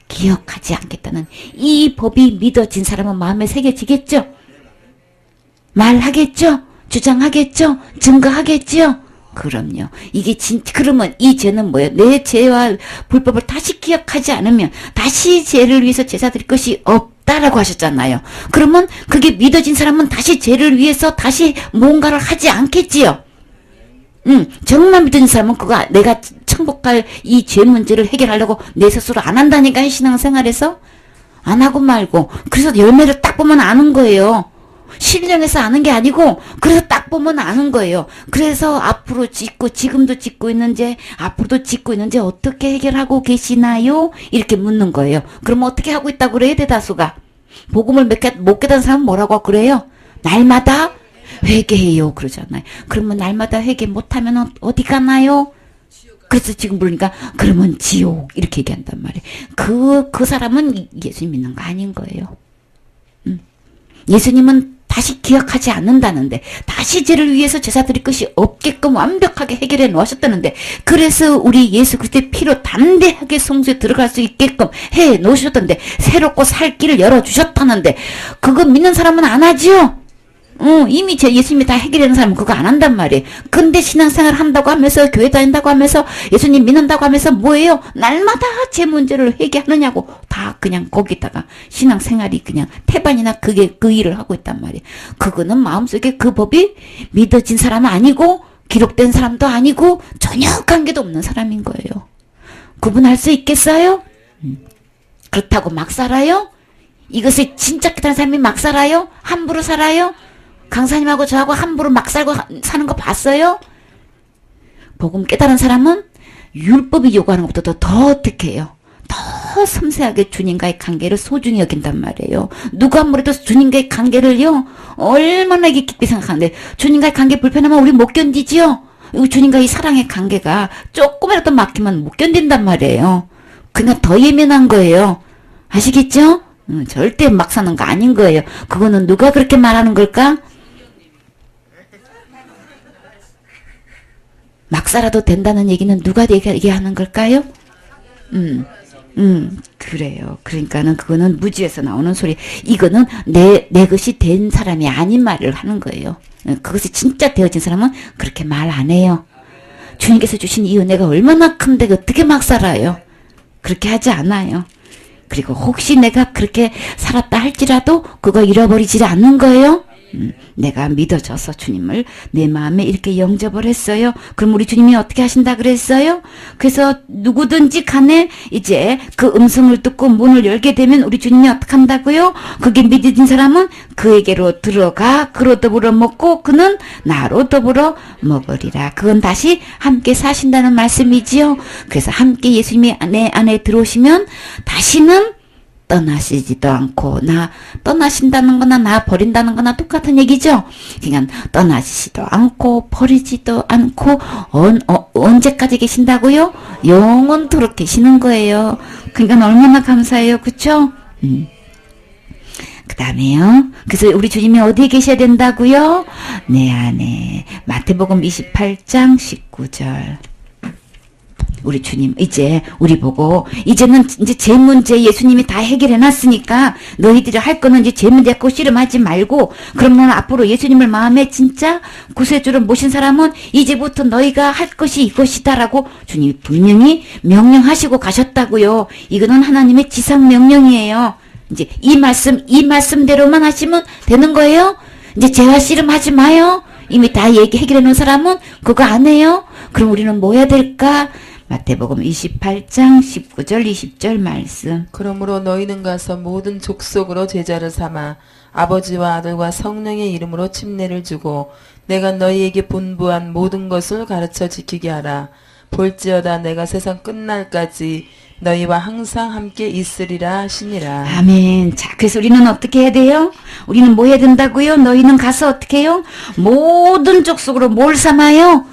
기억하지 않겠다는 이 법이 믿어진 사람은 마음에 새겨지겠죠? 말하겠죠? 주장하겠죠? 증거하겠죠? 그럼요. 이게 그러면 이 죄는 뭐예요? 내 죄와 불법을 다시 기억하지 않으면 다시 죄를 위해서 제사 드릴 것이 없다라고 하셨잖아요. 그러면 그게 믿어진 사람은 다시 죄를 위해서 다시 뭔가를 하지 않겠지요? 정말 믿어진 사람은 그거 내가 천국 갈 이 죄 문제를 해결하려고 내 스스로 안 한다니까, 신앙생활에서. 안 하고 말고. 그래서 열매를 딱 보면 아는 거예요. 신령해서 아는 게 아니고 그래서 딱 보면 아는 거예요. 그래서 앞으로 지금도 짓고 있는지 앞으로도 짓고 있는지 어떻게 해결하고 계시나요? 이렇게 묻는 거예요. 그럼 어떻게 하고 있다고 그래요? 대다수가. 복음을 못 깨달은 사람은 뭐라고 그래요? 날마다 회개해요 그러잖아요. 그러면 날마다 회개 못하면 어디 가나요? 그래서 지금 부르니까 그러면 지옥 이렇게 얘기한단 말이에요. 그 사람은 예수님 믿는 거 아닌 거예요. 예수님은 다시 기억하지 않는다는데 다시 죄를 위해서 제사 드릴 것이 없게끔 완벽하게 해결해 놓으셨다는데 그래서 우리 예수 그리스도의 피로 담대하게 성소에 들어갈 수 있게끔 해 놓으셨던데 새롭고 살 길을 열어주셨다는데 그거 믿는 사람은 안 하지요? 이미 예수님이 다 해결하는 사람은 그거 안 한단 말이에요. 근데 신앙생활 한다고 하면서 교회 다닌다고 하면서 예수님 믿는다고 하면서 뭐예요? 날마다 제 문제를 회개하느냐고 다 그냥 거기다가 신앙생활이 그냥 태반이나 그게 그 일을 하고 있단 말이에요. 그거는 마음속에 그 법이 믿어진 사람은 아니고 기록된 사람도 아니고 전혀 관계도 없는 사람인 거예요. 구분할 수 있겠어요? 그렇다고 막 살아요? 이것을 진짜 깨달은 사람이 막 살아요? 함부로 살아요? 강사님하고 저하고 함부로 막 살고 사는 거 봤어요? 복음 깨달은 사람은 율법이 요구하는 것보다 더 어떻게 해요? 더 섬세하게 주님과의 관계를 소중히 여긴단 말이에요. 누가 아무래도 주님과의 관계를요 얼마나 깊게 생각하는데 주님과의 관계 불편하면 우리 못 견디지요? 주님과 이 사랑의 관계가 조금이라도 막히면 못 견딘단 말이에요. 그러니까 더 예민한 거예요. 아시겠죠? 절대 막 사는 거 아닌 거예요. 그거는 누가 그렇게 말하는 걸까? 막 살아도 된다는 얘기는 누가 얘기하는 걸까요? 그래요. 그러니까는 그거는 무지에서 나오는 소리. 이거는 내 것이 된 사람이 아닌 말을 하는 거예요. 그것이 진짜 되어진 사람은 그렇게 말 안 해요. 주님께서 주신 이 은혜가 얼마나 큰데 어떻게 막 살아요? 그렇게 하지 않아요. 그리고 혹시 내가 그렇게 살았다 할지라도 그거 잃어버리지 않는 거예요. 내가 믿어져서 주님을 내 마음에 이렇게 영접을 했어요. 그럼 우리 주님이 어떻게 하신다 그랬어요? 그래서 누구든지 간에 이제 그 음성을 듣고 문을 열게 되면 우리 주님이 어떻게 한다고요? 그게 믿어진 사람은 그에게로 들어가 그로 더불어 먹고 그는 나로 더불어 먹으리라. 그건 다시 함께 사신다는 말씀이지요. 그래서 함께 예수님이 내 안에 들어오시면 다시는 떠나시지도 않고 나 떠나신다는 거나 나 버린다는 거나 똑같은 얘기죠. 그러니까 떠나시지도 않고 버리지도 않고 언제까지 계신다고요? 영원토록 계시는 거예요. 그러니까 얼마나 감사해요. 그쵸? 다음에요. 그래서 우리 주님이 어디에 계셔야 된다고요? 내 안에. 마태복음 28장 19절. 우리 주님 이제 우리 보고 이제는 이제 제 문제 예수님이 다 해결해 놨으니까 너희들이 할 거는 이제 제 문제 갖고 씨름하지 말고 그러면 앞으로 예수님을 마음에 진짜 구세주로 모신 사람은 이제부터 너희가 할 것이 이것이다라고 주님이 분명히 명령하시고 가셨다고요. 이거는 하나님의 지상 명령이에요. 이제 이 말씀대로만 하시면 되는 거예요. 이제 재화 씨름하지 마요. 이미 다 얘기 해결해 놓은 사람은 그거 안 해요. 그럼 우리는 뭐 해야 될까? 마태복음 28장 19절 20절 말씀. 그러므로 너희는 가서 모든 족속으로 제자를 삼아 아버지와 아들과 성령의 이름으로 침례를 주고 내가 너희에게 분부한 모든 것을 가르쳐 지키게 하라. 볼지어다 내가 세상 끝날까지 너희와 항상 함께 있으리라 하시니라. 아멘. 자, 그래서 우리는 어떻게 해야 돼요? 우리는 뭐 해야 된다고요? 너희는 가서 어떻게 해요? 모든 족속으로 뭘 삼아요?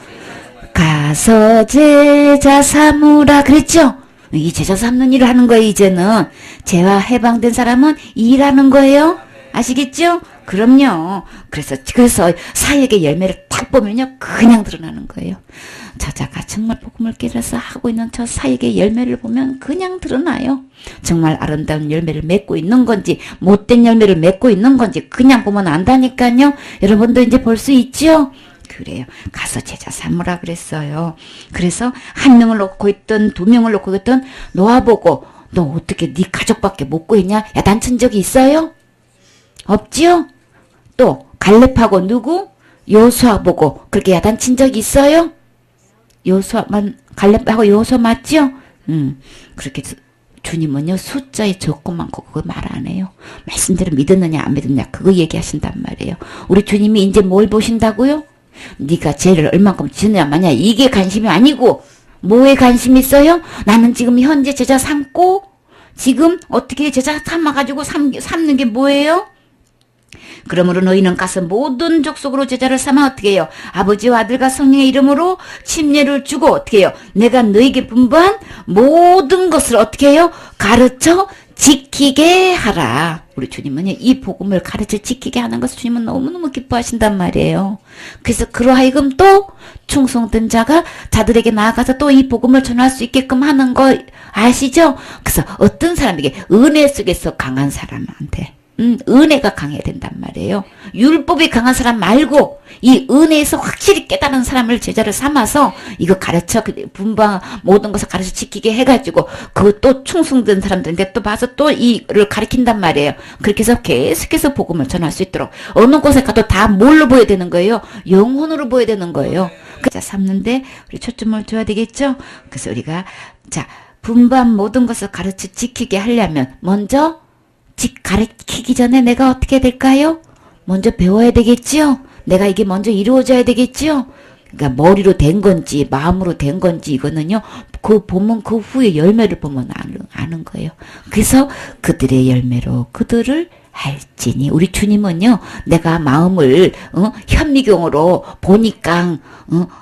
가서 제자 삼으라 그랬죠? 이 제자 삼는 일을 하는 거예요. 이제는 죄와 해방된 사람은 일하는 거예요. 아시겠죠? 그럼요. 그래서 사역의 열매를 딱 보면요 그냥 드러나는 거예요. 저자가 정말 복음을 깨달아서 하고 있는 저 사역의 열매를 보면 그냥 드러나요. 정말 아름다운 열매를 맺고 있는 건지 못된 열매를 맺고 있는 건지 그냥 보면 안다니까요. 여러분도 이제 볼 수 있죠? 그래요. 가서 제자 삼으라 그랬어요. 그래서 한 명을 놓고 있던 두 명을 놓고 있던 놓아보고 너 어떻게 네 가족밖에 못 구했냐? 야단친 적이 있어요? 없지요? 또 갈렙하고 누구? 요수아 보고 그렇게 야단친 적이 있어요? 요수아만 갈렙하고 요수아 맞죠? 그렇게 주님은요 숫자에 적고 많고 그거 말 안 해요. 말씀대로 믿었느냐 안 믿었느냐 그거 얘기하신단 말이에요. 우리 주님이 이제 뭘 보신다고요? 네가 죄를 얼만큼 지느냐 마냐 이게 관심이 아니고 뭐에 관심이 있어요? 나는 지금 현재 제자 삼고 지금 어떻게 제자 삼아가지고 삼는 게 뭐예요? 그러므로 너희는 가서 모든 족속으로 제자를 삼아 어떻게 해요? 아버지와 아들과 성령의 이름으로 침례를 주고 어떻게 해요? 내가 너희에게 분부한 모든 것을 어떻게 해요? 가르쳐 지키게 하라. 우리 주님은 이 복음을 가르쳐 지키게 하는 것을 주님은 너무너무 기뻐하신단 말이에요. 그래서 그러하여금 또 충성된 자가 자들에게 나아가서 또 이 복음을 전할 수 있게끔 하는 거 아시죠? 그래서 어떤 사람에게 은혜 속에서 강한 사람한테 은혜가 강해야 된단 말이에요. 율법이 강한 사람 말고 이 은혜에서 확실히 깨달은 사람을 제자를 삼아서 이거 가르쳐 분방 모든 것을 가르쳐 지키게 해가지고 그 또 충성된 사람들인데 또 봐서 또 이를 가르친단 말이에요. 그렇게 해서 계속해서 복음을 전할 수 있도록 어느 곳에 가도 다 뭘로 보여야 되는 거예요? 영혼으로 보여야 되는 거예요. 자 삼는데 우리 초점을 줘야 되겠죠? 그래서 우리가 자 분반 모든 것을 가르쳐 지키게 하려면 먼저 가르치기 전에 내가 어떻게 될까요? 먼저 배워야 되겠지요? 내가 이게 먼저 이루어져야 되겠지요? 그러니까 머리로 된 건지 마음으로 된 건지 이거는요. 그 보면 그 후에 열매를 보면 아는 거예요. 그래서 그들의 열매로 그들을 할지니 우리 주님은요. 내가 마음을 현미경으로 보니까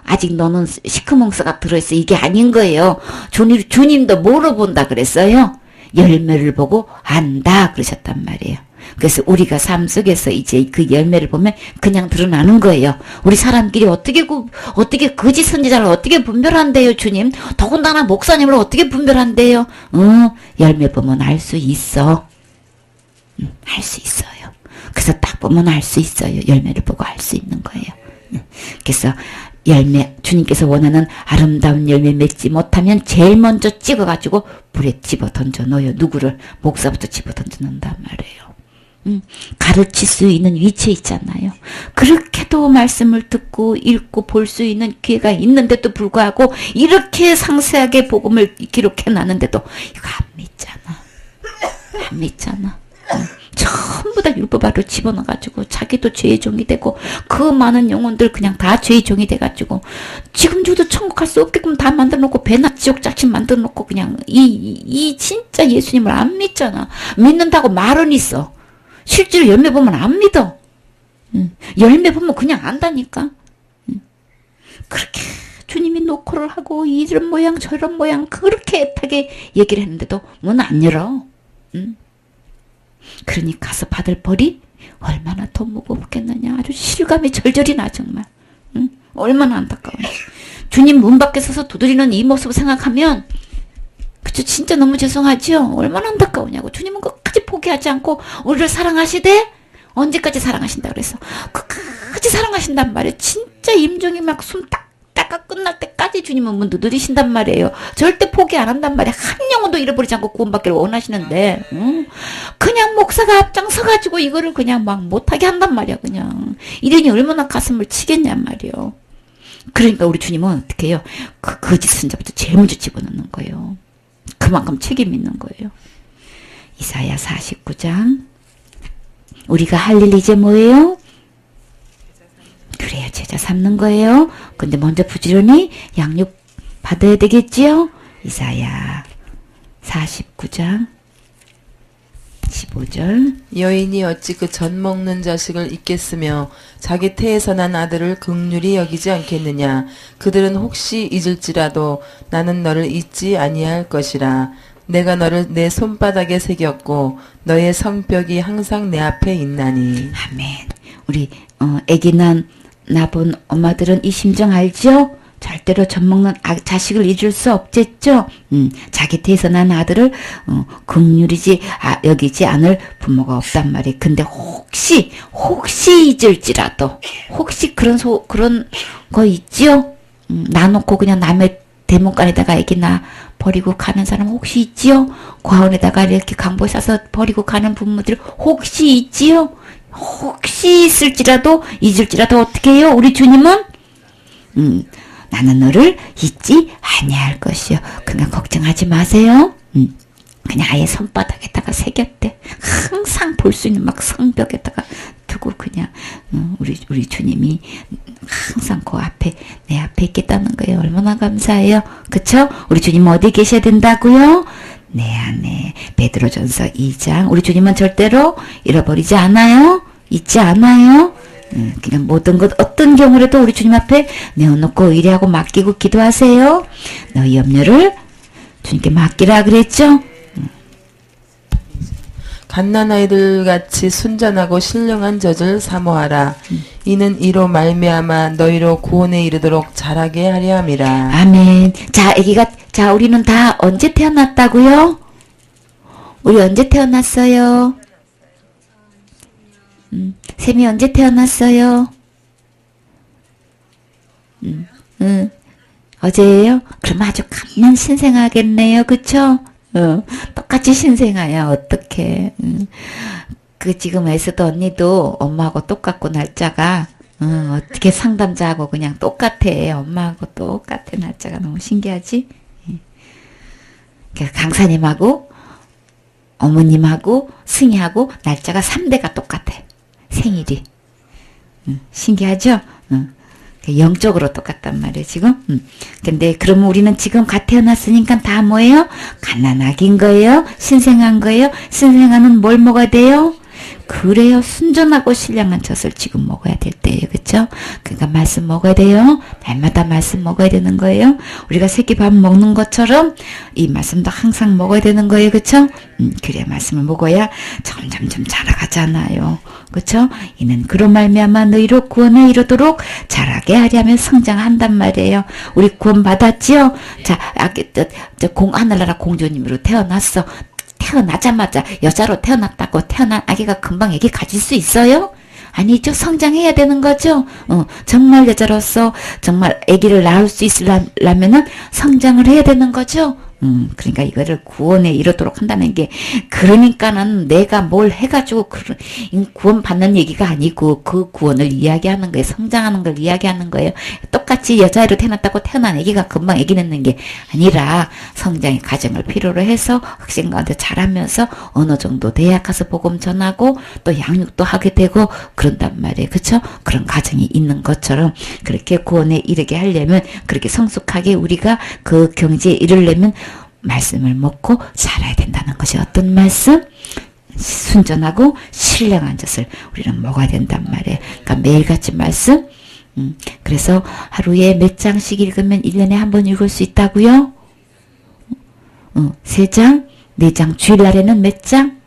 아직 너는 시커먼스가 들어있어 이게 아닌 거예요. 주님도 뭐로 본다 그랬어요? 열매를 보고 안다 그러셨단 말이에요. 그래서 우리가 삶 속에서 이제 그 열매를 보면 그냥 드러나는 거예요. 우리 사람끼리 어떻게 거짓 선지자를 어떻게 분별한대요, 주님? 더군다나 목사님을 어떻게 분별한대요? 열매 보면 알 수 있어. 알 수 있어요. 그래서 딱 보면 알 수 있어요. 열매를 보고 알 수 있는 거예요. 그래서 열매 주님께서 원하는 아름다운 열매 맺지 못하면 제일 먼저 찍어가지고 불에 집어 던져 넣어요. 누구를? 목사부터 집어 던져 넣는단 말이에요. 가르칠 수 있는 위치에 있잖아요. 그렇게도 말씀을 듣고 읽고 볼 수 있는 기회가 있는데도 불구하고 이렇게 상세하게 복음을 기록해 놨는데도 이거 안 믿잖아. 전부 다 율법아로 집어넣어가지고 자기도 죄의 종이 되고 그 많은 영혼들 그냥 다 죄의 종이 돼가지고 지금 저도 천국 갈 수 없게끔 다 만들어놓고 배나 지옥 짝집 만들어놓고 그냥 이 진짜 예수님을 안 믿잖아. 믿는다고 말은 있어. 실제로 열매 보면 안 믿어. 열매 보면 그냥 안다니까. 그렇게 주님이 노크를 하고 이런 모양 저런 모양 그렇게 애타게 얘기를 했는데도 문 안 열어. 그러니 가서 받을 벌이 얼마나 더 무겁겠느냐. 아주 실감이 절절히 나 정말. 응? 얼마나 안타까워. 주님 문 밖에 서서 두드리는 이 모습을 생각하면 그쵸, 진짜 너무 죄송하죠. 얼마나 안타까우냐고. 주님은 끝까지 포기하지 않고 우리를 사랑하시되 언제까지 사랑하신다 그래서 끝까지 사랑하신단 말이에요. 진짜 임종이 막 숨 딱 닦아 끝날 때까지 주님은 문 두드리신단 말이에요. 절대 포기 안 한단 말이에요. 한 영혼도 잃어버리지 않고 구원받기를 원하시는데 그냥 목사가 앞장서가지고 이거를 그냥 막 못하게 한단 말이야. 그냥 이러니 얼마나 가슴을 치겠냔 말이에요. 그러니까 우리 주님은 어떻게 해요? 그 거짓 선자부터 제일 먼저 집어넣는 거예요. 그만큼 책임 있는 거예요. 이사야 49장. 우리가 할 일 이제 뭐예요? 그래야 제자 삼는 거예요. 근데 먼저 부지런히 양육 받아야 되겠지요? 이사야 49장 15절. 여인이 어찌 그 젖 먹는 자식을 잊겠으며 자기 태에서 난 아들을 긍휼히 여기지 않겠느냐. 그들은 혹시 잊을지라도 나는 너를 잊지 아니할 것이라. 내가 너를 내 손바닥에 새겼고 너의 성벽이 항상 내 앞에 있나니. 아멘. 우리 아기 낳은 엄마들은 이 심정 알죠? 절대로 젖먹는 자식을 잊을 수 없겠죠? 자기 태에서 난 아들을 긍휼이지 여기지 않을 부모가 없단 말이에요. 근데 혹시 잊을지라도 혹시 그런 거 있지요? 놔놓고 그냥 남의 대문간에다가 애기 낳아 버리고 가는 사람 혹시 있지요? 과원에다가 이렇게 강보에 싸서 버리고 가는 부모들 혹시 있지요? 혹시 있을지라도 잊을지라도 어떻게 해요? 우리 주님은 나는 너를 잊지 아니할 것이요. 그러니까 걱정하지 마세요. 그냥 아예 손바닥에다가 새겼대. 항상 볼 수 있는 막 성벽에다가 두고 그냥 우리 주님이 항상 그 앞에 내 앞에 있겠다는 거예요. 얼마나 감사해요. 그쵸? 우리 주님 어디 계셔야 된다고요? 내 안에. 베드로전서 2장. 우리 주님은 절대로 잃어버리지 않아요. 잊지 않아요. 그냥 모든 것 어떤 경우라도 우리 주님 앞에 내어놓고 의뢰하고 맡기고 기도하세요. 너희 염려를 주님께 맡기라 그랬죠. 갓난아이들 같이 순전하고 신령한 젖을 사모하라. 이는 이로 말미암아 너희로 구원에 이르도록 자라게 하려 함이라. 아멘. 자, 우리는 다 언제 태어났다고요? 우리 언제 태어났어요? 샘이 언제 태어났어요? 어제예요? 그럼 아주 감면 신생하겠네요. 그쵸? 똑같이 신생아야. 어떡해. 그 지금 에스더 언니도 엄마하고 똑같고 날짜가 어떻게 상담자하고 그냥 똑같아. 엄마하고 똑같아. 날짜가 너무 신기하지? 강사님하고 어머님하고 승희하고 날짜가 3대가 똑같아. 생일이. 신기하죠? 영적으로 똑같단 말이에요, 지금. 근데 그러면 우리는 지금 갓 태어났으니까 다 뭐예요? 갓난아기인 거예요? 신생한 거예요? 신생아는 뭘 먹어야 돼요? 그래요. 순전하고 신령한 젖을 지금 먹어야 될 때예요. 그쵸? 그러니까 말씀 먹어야 돼요. 날마다 말씀 먹어야 되는 거예요. 우리가 새끼 밥 먹는 것처럼 이 말씀도 항상 먹어야 되는 거예요. 그쵸? 그래야 말씀을 먹어야 점점점 자라가잖아요. 그쵸? 이는 그로 말미암아 너희로 구원에 이르도록 자라게 하려면 성장한단 말이에요. 우리 구원 받았지요? 자, 하늘나라 공주님으로 태어났어. 태어나자마자 여자로 태어났다고 태어난 아기가 금방 아기 가질 수 있어요? 아니죠. 성장해야 되는 거죠. 정말 여자로서 정말 아기를 낳을 수 있으려면은 성장을 해야 되는 거죠. 그러니까 이거를 구원에 이르도록 한다는 게, 그러니까는 내가 뭘 해가지고 구원 받는 얘기가 아니고 그 구원을 이야기하는 거예요. 성장하는 걸 이야기하는 거예요. 똑같이 여자애로 태어났다고 태어난 아기가 금방 아기 낳는 게 아니라 성장의 과정을 필요로 해서 학생 가운데 자라면서 어느 정도 대학 가서 복음 전하고 또 양육도 하게 되고 그런단 말이에요. 그쵸? 그런 과정이 있는 것처럼 그렇게 구원에 이르게 하려면, 그렇게 성숙하게 우리가 그 경지에 이르려면 말씀을 먹고 살아야 된다는 것이 어떤 말씀? 순전하고 신령한 젖을 우리는 먹어야 된단 말이에요. 그러니까 매일같이 말씀. 그래서 하루에 몇 장씩 읽으면 1년에 한 번 읽을 수 있다고요? 3장, 4장, 주일날에는 몇 장?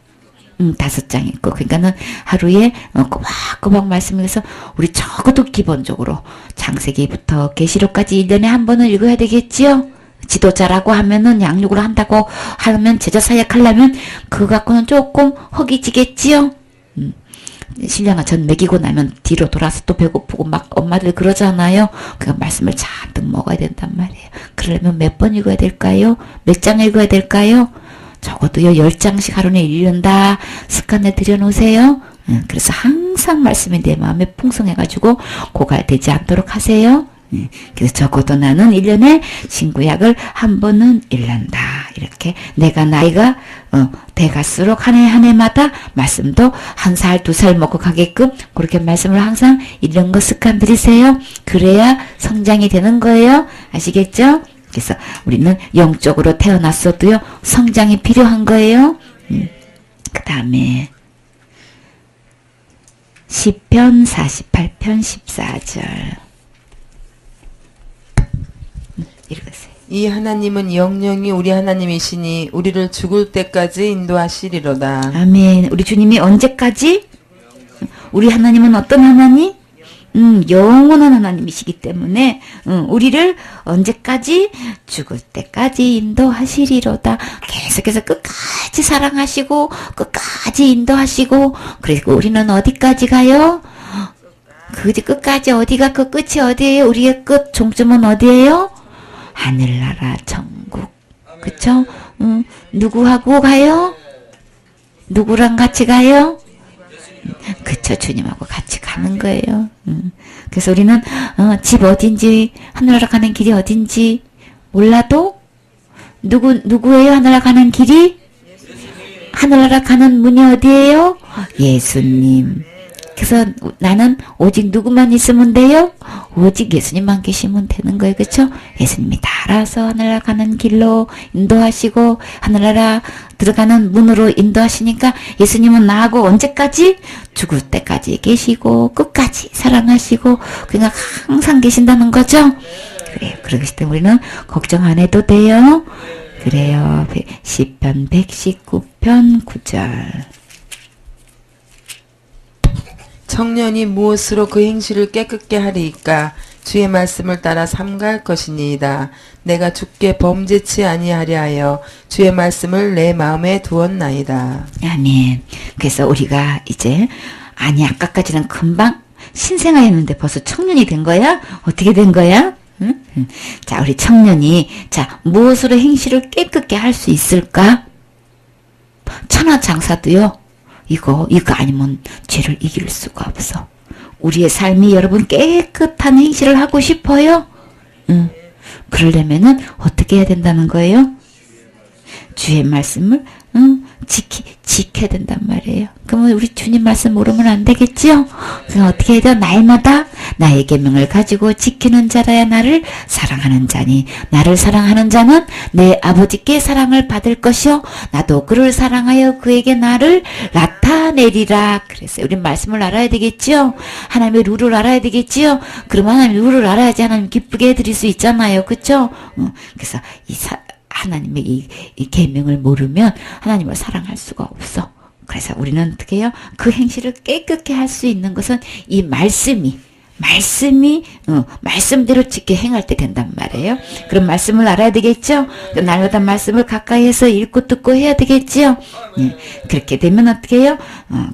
5장 읽고. 그러니까는 하루에 꼬박꼬박 말씀해서 우리 적어도 기본적으로 창세기부터 계시록까지 1년에 한 번은 읽어야 되겠지요? 지도자라고 하면은 양육을 한다고 하면 제자 사역하려면 그거 갖고는 조금 허기지겠지요? 신령아 전 먹이고 나면 뒤로 돌아서 또 배고프고 막 엄마들 그러잖아요. 그 말씀을 잔뜩 먹어야 된단 말이에요. 그러려면 몇 번 읽어야 될까요? 몇 장 읽어야 될까요? 적어도요 10장씩 하루에 읽는다 습관에 들여놓으세요. 그래서 항상 말씀이 내 마음에 풍성해가지고 고갈되지 않도록 하세요. 그래서 적어도 나는 1년에 신구약을 한 번은 읽는다. 이렇게 내가 나이가 돼갈수록 한 해 한 해마다 말씀도 1살 2살 먹고 가게끔 그렇게 말씀을 항상 읽는 거 습관 들이세요. 그래야 성장이 되는 거예요. 아시겠죠? 그래서 우리는 영적으로 태어났어도요 성장이 필요한 거예요. 그 다음에 시편 48편 14절 읽으세요. 이 하나님은 영영이 우리 하나님이시니 우리를 죽을 때까지 인도하시리로다. 아멘. 우리 주님이 언제까지? 우리 하나님은 어떤 하나님? 영원한 하나님이시기 때문에 우리를 언제까지? 죽을 때까지 인도하시리로다. 계속해서 끝까지 사랑하시고 끝까지 인도하시고 그리고 우리는 어디까지 가요? 끝까지 어디가 그 끝이 어디예요? 우리의 끝 종점은 어디예요? 하늘나라 천국. 그쵸? 누구하고 가요? 누구랑 같이 가요? 그쵸, 주님하고 같이 가는 거예요. 그래서 우리는 집 어딘지 하늘나라 가는 길이 어딘지 몰라도 누구예요? 하늘나라 가는 길이? 하늘나라 가는 문이 어디예요? 예수님. 그래서 나는 오직 누구만 있으면 돼요? 오직 예수님만 계시면 되는 거예요. 그렇죠? 예수님이 따라서 하늘나라 가는 길로 인도하시고 하늘나라 들어가는 문으로 인도하시니까 예수님은 나하고 언제까지? 죽을 때까지 계시고 끝까지 사랑하시고 그냥 항상 계신다는 거죠? 그래요. 그러기 때문에 우리는 걱정 안 해도 돼요. 그래요. 시편 119편 9절 청년이 무엇으로 그 행실을 깨끗게 하리이까? 주의 말씀을 따라 삼갈 것이니이다. 내가 주께 범죄치 아니하려 하여 주의 말씀을 내 마음에 두었나이다. 아멘. 그래서 우리가 이제 아까까지는 금방 신생아였는데 벌써 청년이 된 거야? 어떻게 된 거야? 응? 자, 우리 청년이 무엇으로 행실을 깨끗게 할 수 있을까? 천하장사도요. 이거 아니면 죄를 이길 수가 없어. 우리의 삶이 여러분 깨끗한 행실을 하고 싶어요? 그러려면은 어떻게 해야 된다는 거예요? 주의 말씀을 지켜야 된단 말이에요. 그러면 우리 주님 말씀 모르면 안 되겠지요? 그럼 어떻게 해야 돼요? 날마다 나의 계명을 가지고 지키는 자라야 나를 사랑하는 자니 나를 사랑하는 자는 내 아버지께 사랑을 받을 것이요 나도 그를 사랑하여 그에게 나를 나타내리라. 그래서 우리 말씀을 알아야 되겠지요? 하나님의 룰을 알아야 되겠지요? 그러면 하나님의 룰을 알아야지 하나님 기쁘게 해드릴 수 있잖아요. 그쵸? 그래서 하나님의 이 계명을 모르면 하나님을 사랑할 수가 없어. 그래서 우리는 어떻게 해요? 그 행실을 깨끗게 할 수 있는 것은 이 말씀이 말씀대로 지켜 행할 때 된단 말이에요. 그럼 말씀을 알아야 되겠죠? 날마다 말씀을 가까이에서 읽고 듣고 해야 되겠죠? 그렇게 되면 어떻게 해요?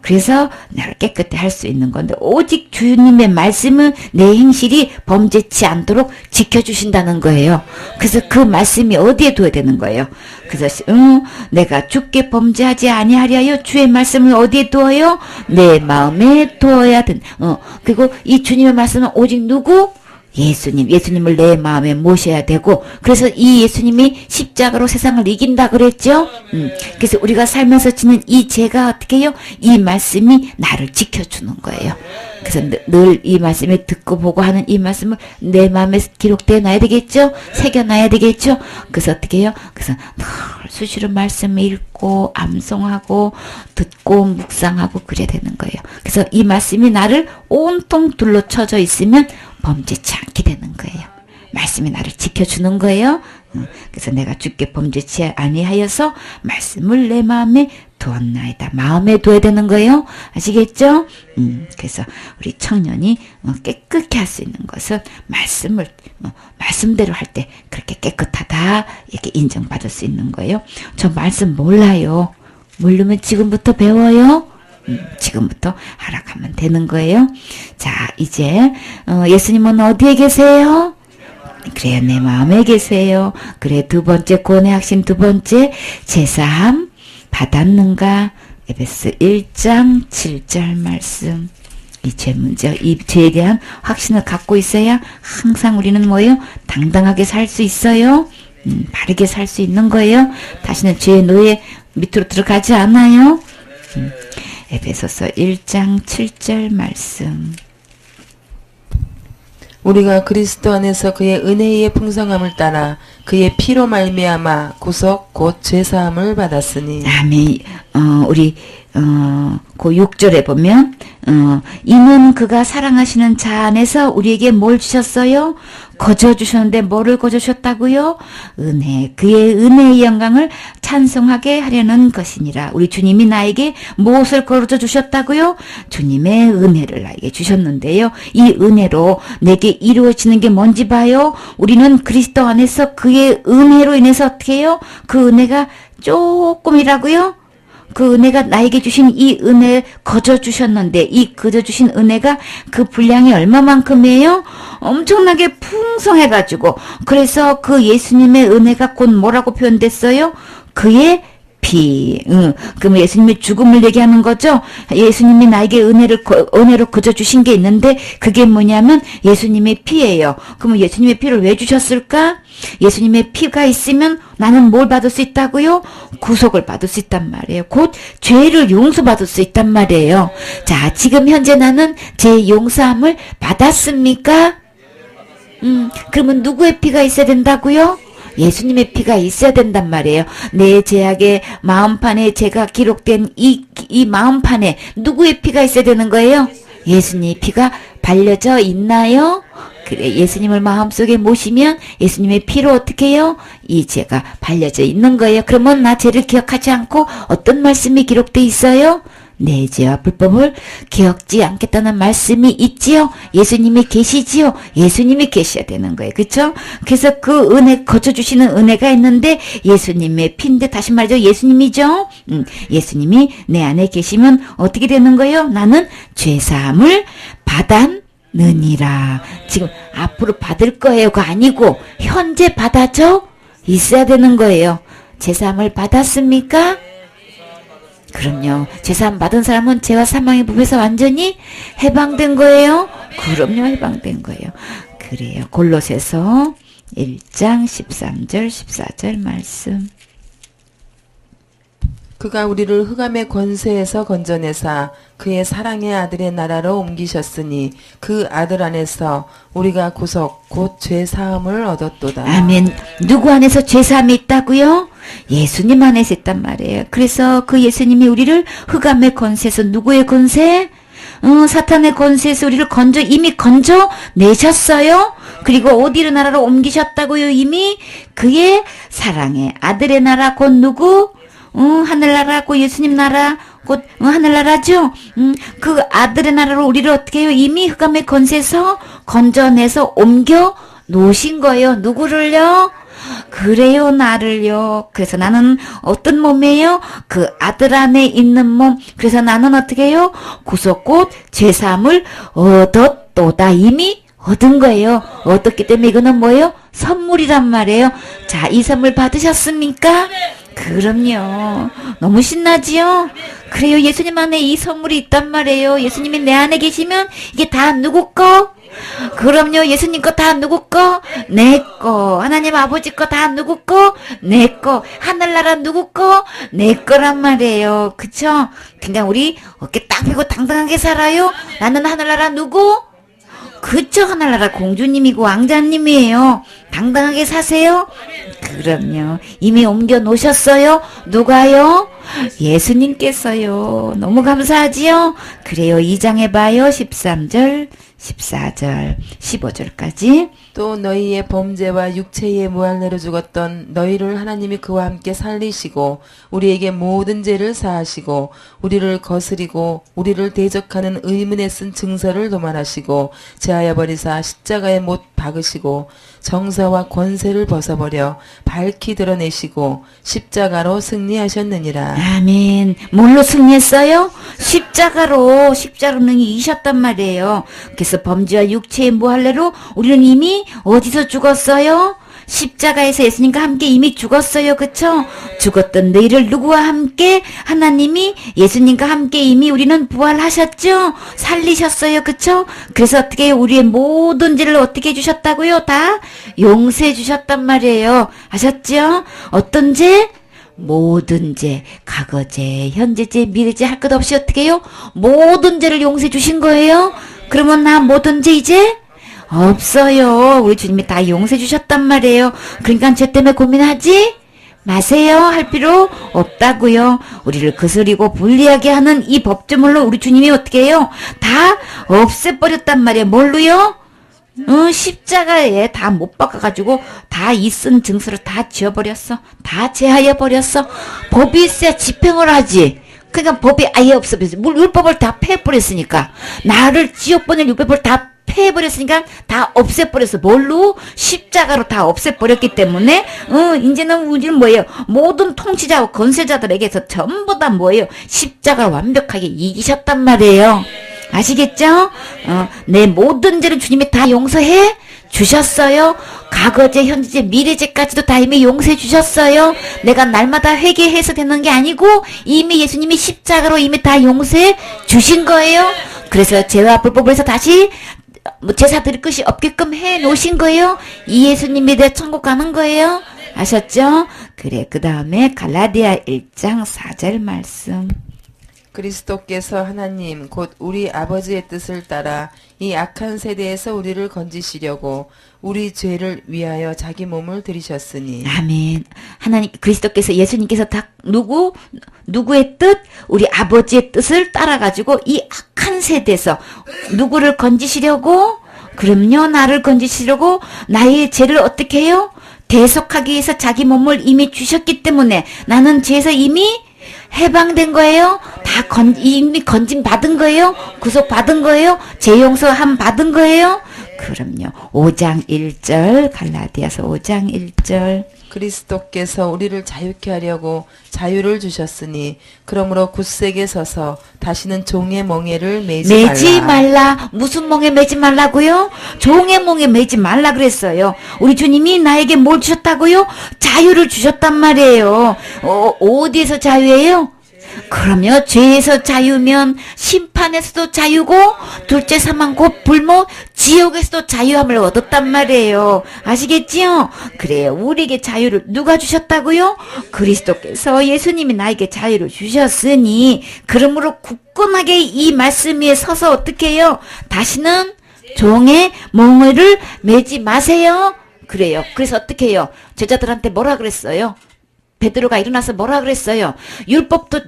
그래서 나를 깨끗히 할 수 있는 건데 오직 주님의 말씀은 내 행실이 범죄치 않도록 지켜주신다는 거예요. 그래서 그 말씀이 어디에 둬야 되는 거예요? 그래서 내가 주께 범죄하지 아니하리하여 주의 말씀을 어디에 두어요? 내 마음에 두어야 된. 그리고 이 주님의 말씀은 오직 누구? 예수님을 내 마음에 모셔야 되고 그래서 이 예수님이 십자가로 세상을 이긴다 그랬죠? 그래서 우리가 살면서 지는 이 죄가 어떻게 해요? 이 말씀이 나를 지켜주는 거예요. 그래서 늘 이 말씀에 듣고 보고 하는 이 말씀을 내 마음에 기록되어 놔야 되겠죠? 새겨놔야 되겠죠? 그래서 어떻게 해요? 그래서 늘 수시로 말씀을 읽고 암송하고 듣고 묵상하고 그래야 되는 거예요. 그래서 이 말씀이 나를 온통 둘러쳐져 있으면 범죄치 않게 되는 거예요. 말씀이 나를 지켜주는 거예요. 그래서 내가 주께 범죄치 아니하여서 말씀을 내 마음에 두었나이다. 마음에 둬야 되는 거예요. 아시겠죠? 그래서 우리 청년이 깨끗게 할 수 있는 것은 말씀대로 할 때 그렇게 깨끗하다 이렇게 인정받을 수 있는 거예요. 저 말씀 몰라요. 모르면 지금부터 배워요. 지금부터 하락하면 되는 거예요. 자, 이제 예수님은 어디에 계세요? 그래요, 내 마음에 계세요. 그래, 두 번째 고뇌 확신, 두 번째 제사함 받았는가? 에베소 1장 7절 말씀. 이 죄 문제, 이 죄에 대한 확신을 갖고 있어야 항상 우리는 뭐예요? 당당하게 살 수 있어요. 바르게 살 수 있는 거예요. 다시는 죄의 노예 밑으로 들어가지 않아요. 에베소서 1장 7절 말씀. 우리가 그리스도 안에서 그의 은혜의 풍성함을 따라 그의 피로 말미암아 구속 곧 죄사함을 받았으니. 아멘. 우리 그 6절에 보면 이는 그가 사랑하시는 자 안에서 우리에게 뭘 주셨어요? 거저 주셨는데 뭐를 거저 주셨다고요? 은혜, 그의 은혜의 영광을 찬송하게 하려는 것이니라. 우리 주님이 나에게 무엇을 거저 주셨다고요? 주님의 은혜를 나에게 주셨는데요. 이 은혜로 내게 이루어지는 게 뭔지 봐요. 우리는 그리스도 안에서 그의 은혜로 인해서 어떻게 해요? 그 은혜가 조금이라고요? 그 은혜가 나에게 주신 이 은혜 거저 주셨는데 이 거저 주신 은혜가 그 분량이 얼마만큼이에요? 엄청나게 풍성해가지고 그래서 그 예수님의 은혜가 곧 뭐라고 표현됐어요? 그의 피. 그럼 예수님의 죽음을 얘기하는 거죠? 예수님이 나에게 은혜로 거저 주신 게 있는데 그게 뭐냐면 예수님의 피예요. 그러면 예수님의 피를 왜 주셨을까? 예수님의 피가 있으면 나는 뭘 받을 수 있다고요? 구속을 받을 수 있단 말이에요. 곧 죄를 용서받을 수 있단 말이에요. 자, 지금 현재 나는 제 용서함을 받았습니까? 그러면 누구의 피가 있어야 된다고요? 예수님의 피가 있어야 된단 말이에요. 내 제약의 마음판에 제가 기록된 이 마음판에 누구의 피가 있어야 되는 거예요? 예수님의 피가 발려져 있나요? 그래, 예수님을 마음속에 모시면 예수님의 피로 어떻게 해요? 이 죄가 발려져 있는 거예요. 그러면 나 죄를 기억하지 않고 어떤 말씀이 기록돼 있어요? 내 죄와 불법을 기억지 않겠다는 말씀이 있지요. 예수님이 계시지요. 예수님이 계셔야 되는 거예요. 그렇죠? 그래서 그 은혜 거저 주시는 은혜가 있는데 예수님의 피인데 다시 말해서 예수님이죠. 예수님이 내 안에 계시면 어떻게 되는 거예요? 나는 죄사함을 받았느니라. 지금 앞으로 받을 거예요가 아니고 현재 받아져 있어야 되는 거예요. 죄사함을 받았습니까? 그럼요. 죄사함 받은 사람은 죄와 사망의 법에서 완전히 해방된 거예요. 그럼요. 해방된 거예요. 그래요. 골로새서 1장 13절 14절 말씀. 그가 우리를 흑암의 권세에서 건져내사 그의 사랑의 아들의 나라로 옮기셨으니 그 아들 안에서 우리가 구속 곧 죄사함을 얻었도다. 아멘. 누구 안에서 죄사함이 있다고요? 예수님 안에서 있단 말이에요. 그래서 그 예수님이 우리를 흑암의 권세에서 누구의 권세? 사탄의 권세에서 우리를 이미 건져내셨어요. 그리고 어디로 나라로 옮기셨다고요? 이미 그의 사랑의 아들의 나라 곧 누구? 하늘나라 곧 예수님 나라 곧 하늘나라죠. 그 아들의 나라로 우리를 어떻게 해요? 이미 흑암의 권세에서 건져내서 옮겨 놓으신 거예요. 누구를요? 그래요, 나를요. 그래서 나는 어떤 몸이에요? 그 아들 안에 있는 몸. 그래서 나는 어떻게 해요? 구속 곧 죄사함을 얻었도다. 이미 얻은 거예요. 얻었기 때문에 이거는 뭐예요? 선물이란 말이에요. 자, 이 선물 받으셨습니까? 그럼요. 너무 신나지요? 그래요. 예수님 안에 이 선물이 있단 말이에요. 예수님이 내 안에 계시면 이게 다 누구 거? 그럼요. 예수님 거 다 누구 거? 내 거. 하나님 아버지 거 다 누구 거? 내 거. 하늘나라 누구 거? 내 거란 말이에요. 그쵸? 그냥 우리 어깨 딱 펴고 당당하게 살아요. 나는 하늘나라 누구? 그쵸? 하늘나라 공주님이고 왕자님이에요. 당당하게 사세요. 그럼요. 이미 옮겨 놓으셨어요. 누가요? 예수님께서요. 너무 감사하지요? 그래요. 2장 해봐요. 13절 14절, 15절까지. 또 너희의 범죄와 육체의 무할례로 죽었던 너희를 하나님이 그와 함께 살리시고 우리에게 모든 죄를 사하시고 우리를 거스리고 우리를 대적하는 의문에 쓴 증서를 도말하시고 제하여 버리사 십자가에 못 박으시고 정사와 권세를 벗어버려 밝히 드러내시고 십자가로 승리하셨느니라. 아멘. 뭘로 승리했어요? 십자가로 능히 이셨단 말이에요. 그래서 범죄와 육체의 무할례로 우리는 이미 어디서 죽었어요? 십자가에서 예수님과 함께 이미 죽었어요. 그쵸? 죽었던 너희를 누구와 함께? 하나님이 예수님과 함께 이미 우리는 부활하셨죠? 살리셨어요. 그쵸? 그래서 어떻게 우리의 모든 죄를 어떻게 해주셨다고요? 다 용서해 주셨단 말이에요. 아셨죠? 어떤 죄? 모든 죄, 과거죄, 현재죄, 미래죄 할 것 없이 어떻게 해요? 모든 죄를 용서해 주신 거예요. 그러면 나 모든 죄 이제 없어요. 우리 주님이 다 용서해 주셨단 말이에요. 그러니까 죄 때문에 고민하지 마세요. 할 필요 없다고요. 우리를 거스리고 불리하게 하는 이 법조물로 우리 주님이 어떻게 해요? 다 없애버렸단 말이에요. 뭘로요? 십자가에 다 못 박아가지고 다 이 쓴 증서를 다 지워버렸어. 다 제하여 버렸어. 법이 있어야 집행을 하지. 그러니까 법이 아예 없어버렸어. 율법을 다 패버렸으니까. 나를 지워버릴 율법을 다 패버렸으니까 다 없애버렸어. 뭘로? 십자가로 다 없애버렸기 때문에 이제는 우리는 뭐예요? 모든 통치자와 권세자들에게서 전부 다 뭐예요? 십자가를 완벽하게 이기셨단 말이에요. 아시겠죠? 내 모든 죄를 주님이 다 용서해 주셨어요. 과거죄, 현재죄, 미래죄까지도 다 이미 용서해 주셨어요. 내가 날마다 회개해서 되는 게 아니고 이미 예수님이 십자가로 이미 다 용서해 주신 거예요. 그래서 죄와 불법을 해서 다시 제사 드릴 것이 없게끔 해 놓으신 거예요. 이 예수님이 내 천국 가는 거예요. 아셨죠? 그래, 그 다음에 갈라디아 1장 4절 말씀. 그리스도께서 하나님 곧 우리 아버지의 뜻을 따라 이 악한 세대에서 우리를 건지시려고 우리 죄를 위하여 자기 몸을 들이셨으니. 아멘. 하나님 그리스도께서 예수님께서 다 누구의 뜻? 우리 아버지의 뜻을 따라가지고 이 악한 세대에서 누구를 건지시려고? 그럼요, 나를 건지시려고 나의 죄를 어떻게 해요? 대속하기 위해서 자기 몸을 이미 주셨기 때문에 나는 죄에서 이미 해방된 거예요? 이미 건진 받은 거예요? 구속 받은 거예요? 죄 용서함 받은 거예요? 그럼요. 5장 1절, 갈라디아서 5장 1절. 그리스도께서 우리를 자유케 하려고 자유를 주셨으니 그러므로 굳세게 서서 다시는 종의 멍에를 매지 말라. 무슨 멍에 매지 말라고요? 종의 멍에 매지 말라 그랬어요. 우리 주님이 나에게 뭘 주셨다고요? 자유를 주셨단 말이에요. 어디에서 자유예요? 그러면 죄에서 자유면 심판에서도 자유고 둘째 사망 곧 불모 지옥에서도 자유함을 얻었단 말이에요. 아시겠지요? 그래요. 우리에게 자유를 누가 주셨다고요? 그리스도께서 예수님이 나에게 자유를 주셨으니 그러므로 굳건하게 이 말씀 위에 서서 어떻게 해요? 다시는 종의 멍에를 매지 마세요. 그래요. 그래서 어떻게 해요? 제자들한테 뭐라 그랬어요? 베드로가 일어나서 뭐라 그랬어요? 율법도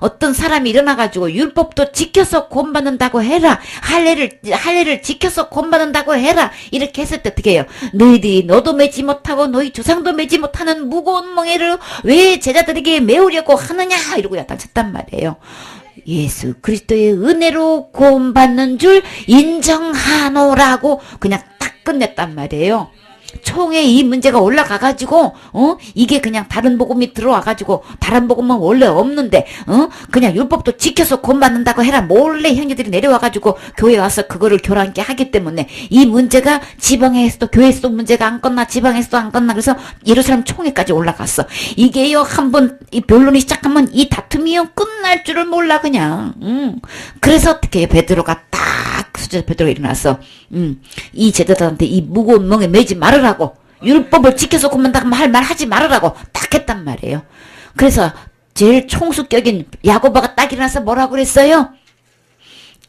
어떤 사람이 일어나가지고 율법도 지켜서 구원받는다고 해라. 할례를 지켜서 구원받는다고 해라. 이렇게 했을 때 어떻게 해요? 너희들이 너도 매지 못하고 너희 조상도 매지 못하는 무거운 멍에를 왜 제자들에게 메우려고 하느냐 이러고 야단쳤단 말이에요. 예수 그리스도의 은혜로 구원받는 줄 인정하노라고 그냥 딱 끝냈단 말이에요. 총에 이 문제가 올라가가지고 이게 그냥 다른 복음이 들어와가지고 다른 복음은 원래 없는데 그냥 율법도 지켜서 구원받는다고 해라. 몰래 형제들이 내려와가지고 교회에 와서 그거를 교란케 하기 때문에 이 문제가 지방에서도 교회에서도 문제가 안 끝나 지방에서도 안 끝나. 그래서 예루살렘 총회까지 올라갔어. 이게요 한번 이 변론이 시작하면 이 다툼이요 끝날 줄을 몰라 그냥. 그래서 어떻게 해요? 베드로가 딱 수제 베드로가 일어나서 이 제자들한테 이 무거운 멍에 매지 말으라고 율법을 지켜서 구원한다고 할 말 하지 말으라고 딱 했단 말이에요. 그래서 제일 총수격인 야고보가 딱 일어나서 뭐라고 그랬어요?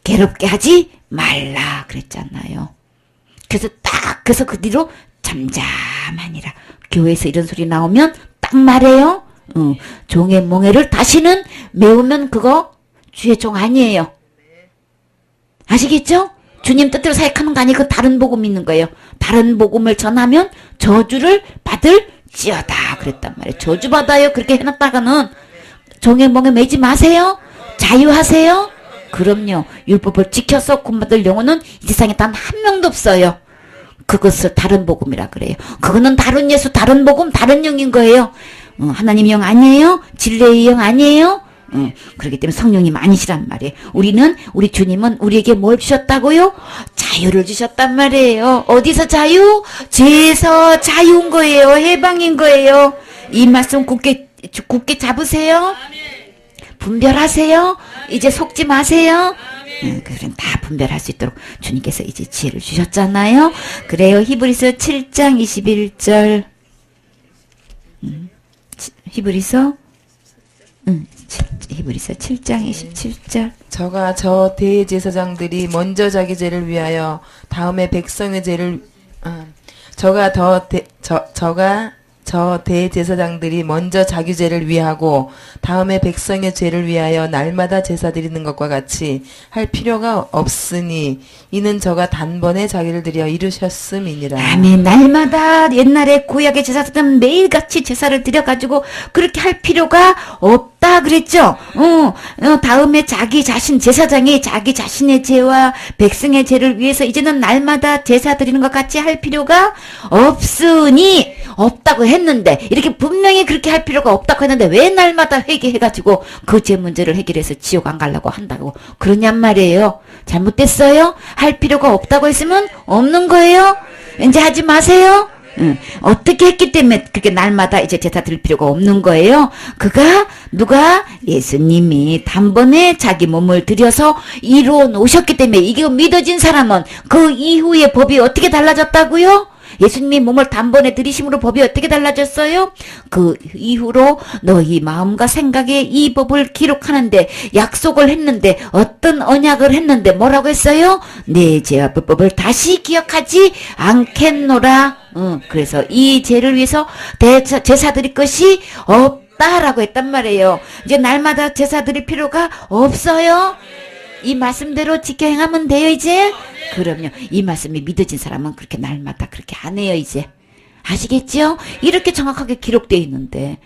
괴롭게 하지 말라 그랬잖아요. 그래서 그 뒤로 잠잠하니라. 교회에서 이런 소리 나오면 딱 말해요. 종의 멍에를 다시는 메우면 그거 주의 종 아니에요. 아시겠죠? 주님 뜻대로 사역하는 거 아니고 다른 복음 있는 거예요. 다른 복음을 전하면 저주를 받을지어다 그랬단 말이에요. 저주 받아요. 그렇게 해놨다가는 종횡멍에 매지 마세요. 자유하세요. 그럼요. 율법을 지켜서 구원받을 영혼은 이 세상에 단 한 명도 없어요. 그것을 다른 복음이라 그래요. 그거는 다른 예수, 다른 복음, 다른 영인 거예요. 하나님 영 아니에요? 진리의 영 아니에요? 그렇기 때문에 성령님 아니시란 말이에요. 우리 주님은 우리에게 뭘 주셨다고요? 자유를 주셨단 말이에요. 어디서 자유? 죄에서 자유인 거예요. 해방인 거예요. 이 말씀 굳게 잡으세요. 분별하세요. 이제 속지 마세요. 그럼 다 분별할 수 있도록 주님께서 이제 지혜를 주셨잖아요. 그래요. 히브리서 7장 21절. 히브리서 7장 27절. 저가 저 대제사장들이 먼저 자기 죄를 위하여 다음에 백성의 죄를 저가 저 대제사장들이 먼저 자기 죄를 위하고 다음에 백성의 죄를 위하여 날마다 제사 드리는 것과 같이 할 필요가 없으니 이는 저가 단번에 자기를 드려 이루셨음이니라. 아멘. 날마다 옛날에 구약의 제사들은 매일같이 제사를 드려가지고 그렇게 할 필요가 없다 그랬죠. 다음에 자기 자신 제사장이 자기 자신의 죄와 백성의 죄를 위해서 이제는 날마다 제사 드리는 것 같이 할 필요가 없으니 없다고 했는데 이렇게 분명히 그렇게 할 필요가 없다고 했는데 왜 날마다 회개해가지고 그 죄 문제를 해결해서 지옥 안 가려고 한다고 그러냔 말이에요. 잘못됐어요? 할 필요가 없다고 했으면 없는 거예요. 이제 하지 마세요. 어떻게 했기 때문에 그렇게 날마다 이제 제사 드릴 필요가 없는 거예요. 누가? 예수님이 단번에 자기 몸을 들여서 이루어 놓으셨기 때문에 이게 믿어진 사람은 그 이후의 법이 어떻게 달라졌다고요? 예수님이 몸을 단번에 들이심으로 법이 어떻게 달라졌어요? 그 이후로 너희 마음과 생각에 이 법을 기록하는데 약속을 했는데 어떤 언약을 했는데 뭐라고 했어요? 내 죄와 불법을 다시 기억하지 않겠노라. 그래서 이 죄를 위해서 제사 드릴 것이 없다라고 했단 말이에요. 이제 날마다 제사 드릴 필요가 없어요. 이 말씀대로 지켜 행하면 돼요, 이제? 그럼요. 이 말씀이 믿어진 사람은 그렇게 날마다 그렇게 안 해요, 이제. 아시겠죠? 이렇게 정확하게 기록되어 있는데.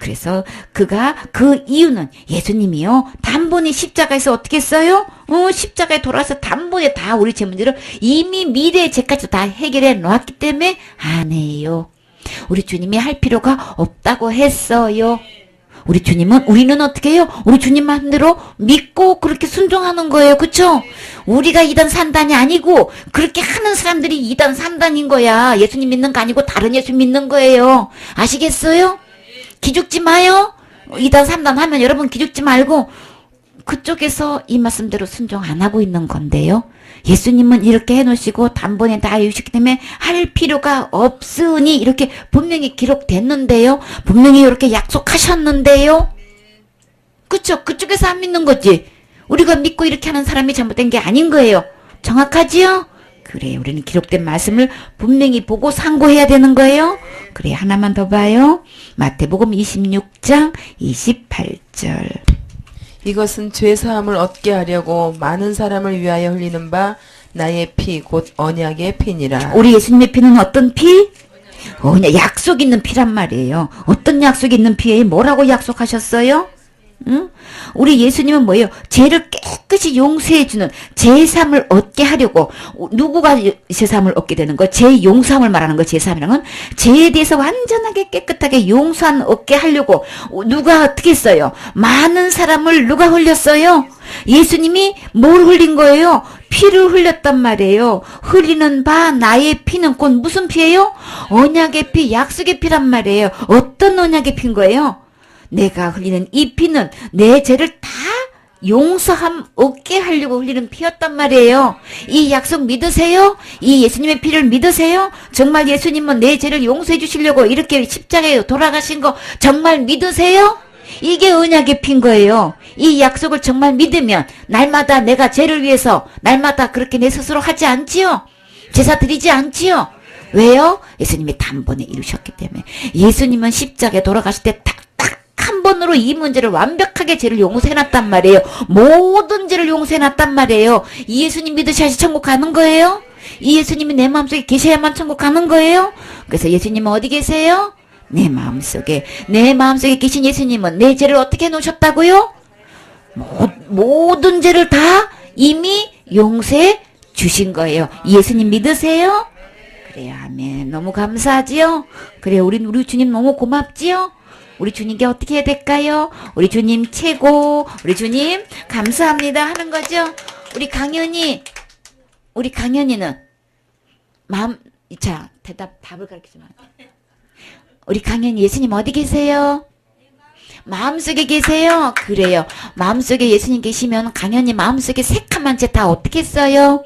그래서 그 이유는 예수님이요. 단번에 십자가에서 어떻게 했어요? 십자가에 돌아와서 단번에 다 우리 죄 문제를 이미 미래의 죄까지 다 해결해 놓았기 때문에 안 해요. 우리 주님이 할 필요가 없다고 했어요. 우리는 어떻게 해요? 우리 주님 마음대로 믿고 그렇게 순종하는 거예요. 그쵸? 우리가 2단 3단이 아니고 그렇게 하는 사람들이 2단 3단인 거야. 예수님 믿는 거 아니고 다른 예수 믿는 거예요. 아시겠어요? 기죽지 마요. 2단 3단 하면 여러분 기죽지 말고 그쪽에서 이 말씀대로 순종 안 하고 있는 건데요. 예수님은 이렇게 해놓으시고 단번에 다 이루셨기 때문에 할 필요가 없으니 이렇게 분명히 기록됐는데요. 분명히 이렇게 약속하셨는데요. 그쵸? 그쪽에서 안 믿는 거지. 우리가 믿고 이렇게 하는 사람이 잘못된 게 아닌 거예요. 정확하지요? 그래, 우리는 기록된 말씀을 분명히 보고 상고해야 되는 거예요. 그래, 하나만 더 봐요. 마태복음 26장 28절. 이것은 죄사함을 얻게 하려고 많은 사람을 위하여 흘리는 바 나의 피 곧 언약의 피니라. 우리 예수님의 피는 어떤 피? 약속 있는 피란 말이에요. 어떤 약속 있는 피에 뭐라고 약속하셨어요? 응? 우리 예수님은 뭐예요? 죄를 깨끗이 용서해주는 제삼을 얻게 하려고. 누구가 제삼을 얻게 되는 거예요? 제 용서함을 말하는 거예요. 제삼이라는 건 죄에 대해서 완전하게 깨끗하게 용서함 얻게 하려고 누가 어떻게 했어요? 많은 사람을 누가 흘렸어요? 예수님이 뭘 흘린 거예요? 피를 흘렸단 말이에요. 흘리는 바 나의 피는 곧 무슨 피예요? 언약의 피, 약속의 피란 말이에요. 어떤 언약의 피인 거예요? 내가 흘리는 이 피는 내 죄를 다 용서함 얻게 하려고 흘리는 피였단 말이에요. 이 약속 믿으세요? 이 예수님의 피를 믿으세요? 정말 예수님은 내 죄를 용서해 주시려고 이렇게 십자가에 돌아가신 거 정말 믿으세요? 이게 언약의 피인 거예요. 이 약속을 정말 믿으면 날마다 내가 죄를 위해서 날마다 그렇게 내 스스로 하지 않지요? 제사 드리지 않지요? 왜요? 예수님이 단번에 이루셨기 때문에. 예수님은 십자가에 돌아가실 때 딱 한 번으로 이 문제를 완벽하게 죄를 용서해놨단 말이에요. 모든 죄를 용서해놨단 말이에요. 이 예수님 믿으셔야지 천국 가는 거예요. 이 예수님이 내 마음속에 계셔야만 천국 가는 거예요. 그래서 예수님은 어디 계세요? 내 마음속에. 내 마음속에 계신 예수님은 내 죄를 어떻게 해놓으셨다고요? 모든 죄를 다 이미 용서해 주신 거예요. 이 예수님 믿으세요? 그래요. 아멘. 너무 감사하지요? 그래요. 우리 주님 너무 고맙지요? 우리 주님께 어떻게 해야 될까요? 우리 주님 최고, 우리 주님 감사합니다 하는 거죠. 우리 강현이는 자, 답을 가르치지 마. 우리 강현이 예수님 어디 계세요? 마음속에 계세요? 그래요. 마음속에 예수님 계시면 강현이 마음속에 새카만 죄 다 어떻게 했어요?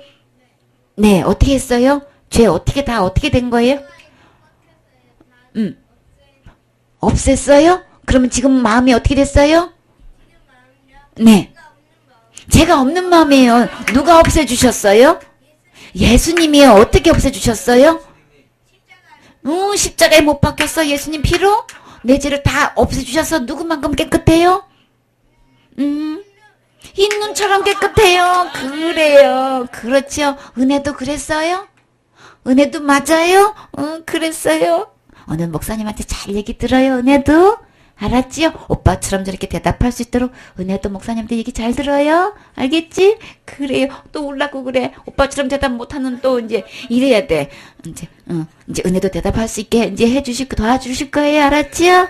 네, 어떻게 했어요? 죄 어떻게 된 거예요? 없앴어요? 그러면 지금 마음이 어떻게 됐어요? 네. 죄가 없는 마음이에요. 누가 없애주셨어요? 예수님이요. 어떻게 없애주셨어요? 십자가에 못 박혔어. 예수님 피로? 내 죄를 다 없애주셔서 누구만큼 깨끗해요? 흰 눈처럼 깨끗해요. 그래요. 그렇죠. 은혜도 그랬어요? 은혜도 맞아요? 그랬어요. 어느 목사님한테 잘 얘기 들어요. 은혜도? 알았지요? 오빠처럼 저렇게 대답할 수 있도록 은혜도 목사님한테 얘기 잘 들어요? 알겠지? 그래요. 또 울라고 그래. 오빠처럼 대답 못하는 또 이제 이래야 돼. 이제 은혜도 대답할 수 있게 이제 도와주실 거예요. 알았지요?